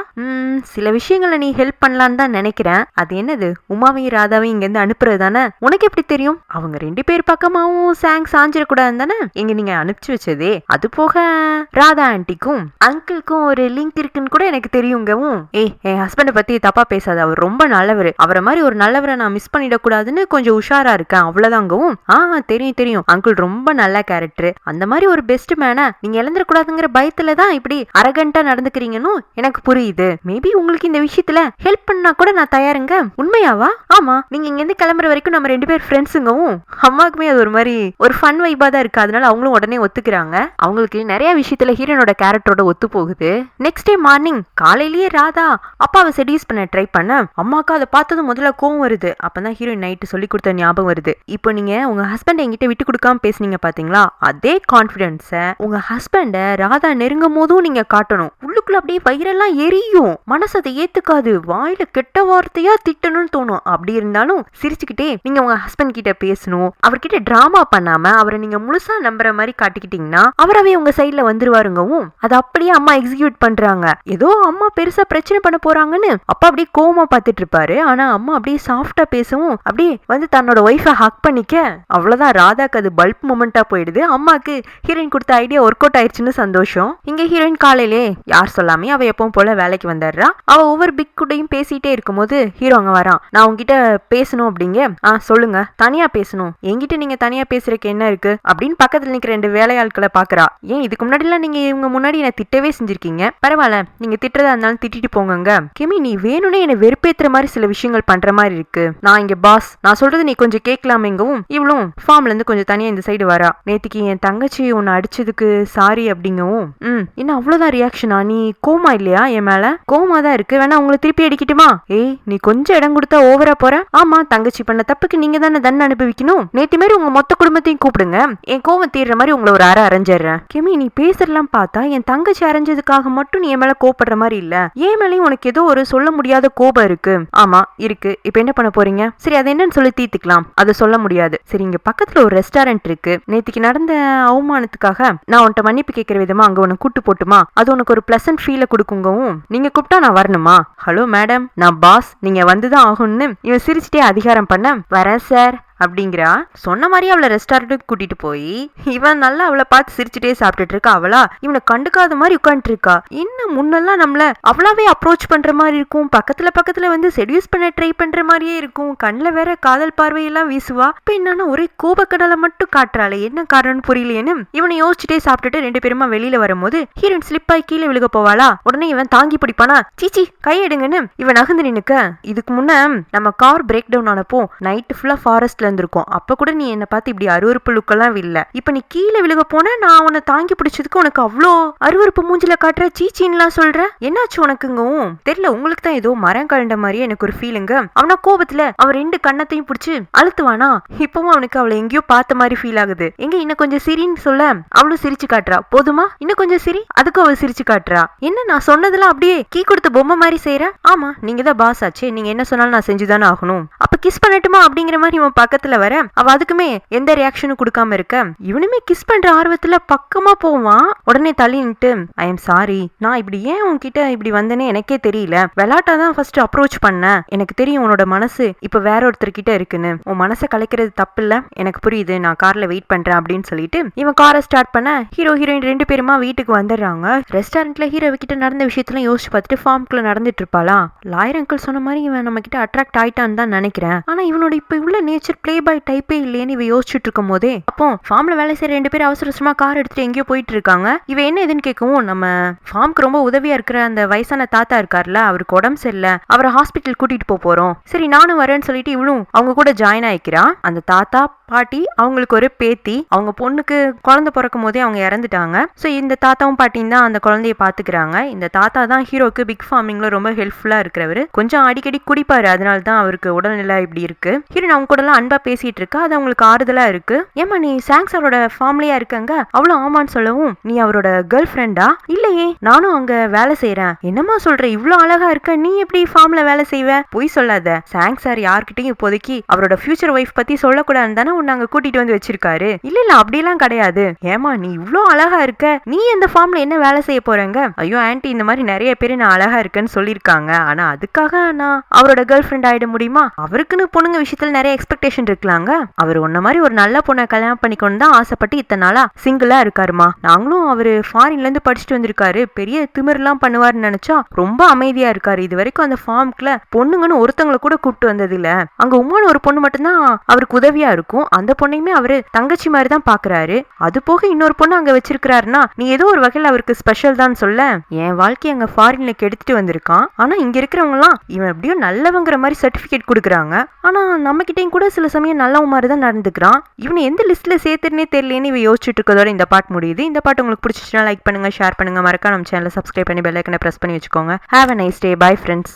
சில விஷயங்களை நீ ஹெல்ப் பண்ணலான்னு தான் நினைக்கிறேன். அது என்னது? உமாவையும் ராதாவையும் இங்க இருந்து அனுப்புறது தானே, உனக்கு எப்படி தெரியும்? அவங்க 2 பேர் பக்கமாவும் சாங் சாஞ்சிடக்கூடாது தானே எங்க நீங்க அனுப்பிச்சு வச்சதே. அது போக ராதா ஆண்டிக்கும் அங்கிளுக்கும் ஒரு லிங்க் இருக்குன்னு கூட எனக்கு தெரியுங்கவும், என் ஹஸ்பண்டை பத்தி தப்பா பேசாத, அவர் ரொம்ப நல்லவர், அவரை மாதிரி ஒரு நல்லவரை நான் மிஸ் பண்ணிடக்கூடாதுன்னு கொஞ்சம் உஷாரா இருக்கேன் அவ்வளவுதாங்கவும். தெரியும் தெரியும், அங்கிள் ரொம்ப நல்ல கேரக்டர், அந்த மாதிரி ஒரு பெஸ்ட் மேனை நீங்க இழந்துடக்கூடாதுங்கிற பயத்துலதான் இப்படி அரகண்டா நடந்துக்கிறீங்கன்னு எனக்கு புரியுது. மேபி உங்களுக்கு இந்த விஷயத்துல ஹெல்ப் பண்ணா கூட நான் தயாருங்க. உண்மையாவா? ஆமா, நீங்க இங்க இருந்து கிளம்புற வரைக்கும் நம்ம 2 பேர் ஃப்ரெண்ட்ஸுங்கவும், அம்மாக்குமே அது ஒரு மாதிரி ஒரு ஃபன் வைபா தான் இருக்கு. அதனால அவங்களும் உடனே ஒத்துக்கிறாங்க. அவங்களுக்கு நிறைய விஷயத்துல ஹீரோனோட கேரக்டரோட ஒத்து போகுது. நெக்ஸ்ட் டே மார்னிங் காலையிலேயே ராதா அப்பாவை செடியூஸ் பண்ண ட்ரை பண்ண, அம்மாக்கா அதை பார்த்தது முதல்ல கோவம் வருது. அப்பதான் ஹீரோயின் நைட்டு சொல்லி கொடுத்த ஞாபகம் வருது. இப்போ நீங்க உங்க ஹஸ்பண்ட் என்கிட்ட விட்டு கொடுக்காம பேசுனீங்க பாத்தீங்களா, அதே கான்பிடன்ஸ உங்க ஹஸ்பண்ட ராதா நெருங்கும் போதும் நீங்க காட்டணும். உள்ளுக்குள்ள அப்படியே வயிறெல்லாம் எரியும், மனசு அதை ஏத்துக்காது, வாயில கெட்ட வார்த்தையா திட்டணும்னு தோணும். அப்படி இருந்தாலும் சிரிச்சுக்கிட்டே நீங்க உங்க ஹஸ்பண்ட் கிட்ட பேசணும். அவர்கிட்ட டிராமா பண்ணாம அவரை நீங்க முழுசா நம்புற மாதிரி காட்டிக்கிட்டீங்கன்னா அவரவே உங்க சைட்ல வந்துருவாருங்கவும், அது அப்படியே அம்மா எக்ஸிக்யூட் பண்றாங்க. ஏதோ அம்மா பெருசா பிரச்சனை பண்ண போறாங்கன்னு அப்பா அப்படியே கோவமா பார்த்துட்டு இருப்பாரு. ஆனா அம்மா அப்படியே சாஃப்டா பேசவும் அப்படியே வந்து தன்னோட ஒய்ஃபை ஹக் பண்ணிக்க, அவ்வளவுதான் ராதாக்கு அது பல்ப் மூமெண்டா போயிடுது. அம்மாக்கு ஹீரோயின் கொடுத்த ஐடியா ஒர்க் அவுட் ஆயிடுச்சுன்னு சந்தோஷம். இங்க ஹீரோயின் காலையிலே யார் சொல்லாமே அவ எப்பவும் போல வேலைக்கு வந்துடுறா. அவ ஒவ்வொரு பிக் கூடையும் பேசிட்டே இருக்கும்போது ஹீரோ அங்க வரான். நான் உங்ககிட்ட பேசணும் அப்படிங்க. சொல்லுங்க. தனியா பேசணும். என்கிட்ட நீங்க தனியா பேசுறதுக்கு என்ன இருக்கு அப்படின்னு பக்கத்துல நிக்கிற 2 வேலையாட்களை பாக்குறா. ஏன் இதுக்கு முன்னாடி எல்லாம் நீங்க இவங்க முன்னாடி என்ன திட்டவே செஞ்சிருக்கீங்க, பரவாயில்ல நீங்க திட்டுறதா இருந்தாலும் திட்டிட்டு போங்க. கிமி நீ வேணும்னே என்ன வெறுப்பேத்துற மாதிரி சில விஷயங்கள் பண்ற மாதிரி இருக்கு. நான் இங்க பாஸ், நான் சொல்றது நீ கொஞ்சம் கேட்கலாமேங்கவும், இவளும் ஃபார்ம்ல இருந்து கொஞ்சம் தனியா இந்த சைடு வரா. நேத்துக்கு என் தங்கச்சி உன்னை அடிச்சதுக்கு சாரி அப்படிங்கவும், என்ன அவ்வளவுதான் ரியாக்ஷனா? நீ கோமா இல்லையா? என் மேல கோமா தான் இருக்கு, வேணா உங்களை திருப்பி அடிக்கட்டுமா? நீ கொஞ்சம் இடம் கொடுத்தா ஓவரா போற. ஆமா, தங்கச்சி பண்ண தப்புக்கு நீங்க தானே தண்டனை அனுபவிக்கணும். நேத்து மாதிரி உங்க மொத்த குடும்பத்தையும் கூப்பிடுங்க, என் கோவம் தீர்ற மாதிரி உங்களை ஒரு அரை அரைஞ்சிடுறேன். கிமி நீ பேசுறலாம் பார்த்தா என் தங்கச்சி அரைஞ்சதுக்காக மட்டும் நீ என் மேல கோபப்படுற மாதிரி இல்ல, என் மேலேயும் உனக்கு ஏதோ ஒரு சொல்ல முடியாத கோபம் இருக்கு. ஆமா இருக்கு. இப்ப என்ன பண்ண போறீங்க? சரி அது என்னன்னு சொல்லி தீர்த்துக்கலாம். அதை சொல்ல முடியாது. சரி இங்க பக்கத்துல ஒரு ரெஸ்டாரண்ட் இருக்கு, நேத்துக்கு நடந்த அவமானத்துக்காக நான் உன்ட்ட மன்னிப்பு கேட்கிற விதமா அங்க உன்னை கூட்டு போட்டுமா? அது உனக்கு ஒரு பிளசன்ட் ஃபீல கொடுக்குங்கவும், நீங்க கூப்பிட்டா நான் வரணுமா? ஹலோ மேடம், நான் பாஸ், நீங்க வந்துதான் ஆகும்னு இவன் சிரிச்சுட்டே அதிகாரம் பண்ண, வரேன் சார் அப்படிங்கிறா. சொன்ன மாதிரி அவளை ரெஸ்டாரண்ட்டுக்கு கூட்டிட்டு போய் இவன் நல்லா அவளை பார்த்து சிரிச்சுட்டே சாப்பிட்டுட்டு இருக்கா. அவளா இவனை கண்டுக்காத மாதிரி உட்காந்துட்டு இருக்கா. இன்னும் முன்னெல்லாம் நம்மள அவளாவே அப்ரோச் பண்ற மாதிரி இருக்கும், பக்கத்துல வந்து செடியூஸ் பண்ண ட்ரை பண்ற மாதிரியே இருக்கும், கண்ணில் வேற காதல் பார்வையெல்லாம் வீசுவா. இப்ப என்னன்னா ஒரே கோபக்கடலை மட்டும் காட்டுறாளே, என்ன காரணம்னு புரியலையேன்னு இவனை யோசிச்சுட்டே சாப்பிட்டுட்டு 2 பேருமா வெளியில வரும்போது ஹீரோயின் ஸ்லிப் ஆகி கீழே விழுக போவாளா. உடனே இவன் தாங்கி பிடிப்பானா, சீச்சி கையெடுங்கன்னு இவன் நகர்ந்து நின்னுக்க. இதுக்கு முன்ன நம்ம கார் பிரேக் டவுன் ஆனப்போ நைட்டு ஃபுல்லா ஃபாரஸ்ட்ல இருந்திருக்கும். அப்ப கூட நீ என்ன பார்த்து இப்படி அருவருப்பு லுக்கெல்லாம் இல்ல. இப்ப நீ கீழே விழுக போன, நான் உன்னை தாங்கி பிடிச்சதுக்கு உனக்கு அவ்வளோ அருவருப்பு மூஞ்சில காட்டுற, சீச்சின்லாம் சொல்ற, என்னாச்சு உனக்குங்கவும்? தெரியல, உங்களுக்கு தான் ஏதோ மரம் கழண்ட மாதிரியே எனக்கு ஒரு ஃபீலுங்க. அவனா கோபத்துல அவன் 2 கண்ணத்தையும் பிடிச்சு அழுத்துவானா. இப்பவும் அவனுக்கு அவளை எங்கேயோ பார்த்த மாதிரி ஃபீல் ஆகுது. எங்க இன்னும் கொஞ்சம் சிரின்னு சொல்ல அவளும் சிரிச்சு காட்டுறா. போதுமா இன்னும் கொஞ்சம் சிரி, அதுக்கும் அவள் சிரிச்சு காட்டுறா. என்ன நான் சொன்னதெல்லாம் அப்படியே கீ கொடுத்த பொம்மை மாதிரி செய்யற? ஆமா நீங்க தான் பாஸ் ஆச்சு, நீங்க என்ன சொன்னாலும் நான் செஞ்சுதானே ஆகணும். அப்ப கிஸ் பண்ணட்டுமா அப்படிங்கிற மாதிரி இவன் பக்கத்துல பக்கத்துல வர அவ அதுக்குமே எந்த ரியாக்ஷனும் கொடுக்காம இருக்க இவனுமே கிஸ் பண்ற ஆர்வத்துல பக்கமா போவான். உடனே தள்ளி நின்று ஐ எம் சாரி, நான் இப்படி ஏன் உன்கிட்ட இப்படி வந்தேனே எனக்கே தெரியல, விளையாட்டாதான் ஃபர்ஸ்ட் அப்ரோச் பண்ண, எனக்கு தெரியும் உன்னோட மனசு இப்ப வேற ஒருத்தர் கிட்ட இருக்குன்னு, உன் மனசை கலைக்கிறது தப்பு இல்ல, எனக்கு புரியுது, நான் கார்ல வெயிட் பண்றேன் அப்படின்னு சொல்லிட்டு இவன் காரை ஸ்டார்ட் பண்ண ஹீரோ ஹீரோயின் 2 பேருமா வீட்டுக்கு வந்துடுறாங்க. ரெஸ்டாரண்ட்ல ஹீரோ கிட்ட நடந்த விஷயத்தெல்லாம் யோசிச்சு பார்த்துட்டு ஃபார்முக்குள்ள நடந்துட்டு இருப்பாளா. லாயர் அங்கிள் சொன்ன மாதிரி இவன் நம்ம கிட்ட அட்ராக்ட் ஆயிட்டான்னு தான் நினைக்கிறேன். ஆனா இவனோட இப்ப உள்ள நேச்சர் பிளே பாய் டைப்பே இல்லையேன்னு இவ யோசிச்சுட்டு இருக்கும் போதே அப்போ ஃபார்ம்ல வேலை செய்யற 2 பேரும் அவசர அவசரமா கார் எடுத்துட்டு எங்கேயோ போயிட்டு இருக்காங்க. இவ என்ன எதுன்னு கேட்கவும் நம்ம ஃபார்முக்கு ரொம்ப உதவியா இருக்கிற அந்த வயசான தாத்தா இருக்கார்ல, அவருக்கு உடம்பு சரியில்லை, அவரை ஹாஸ்பிட்டல் கூட்டிட்டு போறோம், சரி நானும் வரேன்னு சொல்லிட்டு இவளும் அவங்க கூட ஜாயின் ஆயிக்கிறா. அந்த தாத்தா பாட்டி அவங்களுக்கு ஒரு பேத்தி, அவங்க பொண்ணுக்கு குழந்தை பிறக்கும் போதே அவங்க இறந்துட்டாங்க. ஸோ இந்த தாத்தாவும் பாட்டியும் தான் அந்த குழந்தைய பாத்துக்கிறாங்க. இந்த தாத்தா தான் ஹீரோக்கு பிக் ஃபார்மிங்ல ரொம்ப ஹெல்ப்ஃபுல்லா இருக்கிறவர். கொஞ்சம் அடிக்கடி குடிப்பாரு, அதனால தான் அவருக்கு உடல்நிலை இப்படி இருக்கு. ஹீரோன் அவங்க கூட எல்லாம் அன்பா பேசிட்டு இருக்கா, அது அவங்களுக்கு ஆறுதலா இருக்கு. ஏமா நீ சாங்ஸ் அவரோட ஃபேமிலியா இருக்காங்க, அவ்வளவு ஆமான்னு சொல்லவும் நீ அவரோட கேர்ள் ஃப்ரெண்டா? இல்லையே, நானும் அங்க வேலை செய்யறேன். என்னமா சொல்ற, இவ்வளவு அழகா இருக்க, நீ எப்படி ஃபார்ம்ல வேலை செய்வ? பொய் சொல்லாத, சாங் சார் யார்கிட்டயும் இப்போதைக்கு அவரோட ஃபியூச்சர் ஒய்ஃப் பத்தி சொல்லக்கூடாதுன்னு தானே உன்னை அங்க கூட்டிட்டு வந்து வச்சிருக்காரு. இல்ல இல்ல அப்படிலாம் கிடையாது. ஏமா நீ இவ்ளோ அழகா இருக்க, நீ இந்த ஃபார்ம்ல என்ன வேலை செய்ய போறங்க? ஐயோ ஆன்ட்டி, இந்த மாதிரி நிறைய பேர் நான் அழகா இருக்கேன்னு சொல்லியிருக்காங்க, ஆனா அதுக்காக நான் அவரோட கேர்ள் ஃப்ரெண்ட் ஆயிட முடியுமா? அவருக்குன்னு பொண்ணுங்க விஷயத்துல நிறைய எக்ஸ்பெக்டேஷன் இருக்கலாங்க. அவர் உன்ன மாதிரி ஒரு நல்ல பொண்ணை கல்யாணம் பண்ணிக்கொண்டு தான் ஆசைப்பட்டு இத்தனை நாளா சிங்கிளா இருக்காருமா. நாங்களும் அவரு ஃபாரின்ல இருந்து படிச்சுட்டு வந்திருக்காரு, பெரிய திமிர்லாம் பண்ணுவாருன்னு நினைச்சா ரொம்ப அமைதியா இருக்காரு. இது வரைக்கும் அந்த ஃபார்முக்குள்ள பொண்ணுங்கன்னு ஒருத்தங்களை கூட கூப்பிட்டு வந்தது இல்ல. அங்க உமான ஒரு பொண்ணு மட்டும்தான் அவருக்கு உதவியா இருக்கும். அந்த பொண்ணையுமே அவரு தங்கச்சி மாதிரி தான் பாக்குறாரு. அது போக இன்னொரு பொண்ணு அங்க வச்சிருக்காருன்னா நீ ஏதோ ஒரு வகையில அவருக்கு ஸ்பெஷல் தான் சொல்ல. என் வாழ்க்கையை அங்க ஃபாரின்ல கெடுத்துட்டு வந்திருக்கான், ஆனா இங்க இருக்கிறவங்க எல்லாம் இவன் எப்படியோ நல்லவங்கிற மாதிரி சர்டிபிகேட் கொடுக்குறாங்க. ஆனா நம்ம கிட்டையும் கூட சில சமயம் நல்லவ மாதிரி தான் நடந்துக்கிறான். இவனை எந்த லிஸ்ட்ல சேர்த்துனே தெரியலன்னு இவ யோசிச்சுட்டு இருக்கதோட இந்த பாட்டு முடியுது. இந்த பாட்டு உங்களுக்கு பிடிச்சிச்சுன்னா லைக் பண்ணுங்க, ஷேர் பண்ணுங்க, மறக்காம நம்ம சேனலை சப்ஸ்கிரைப் பண்ணி பெல் ஐக்கனை பிரஸ் பண்ணி வச்சுக்கோங்க. Have a nice day. Bye friends.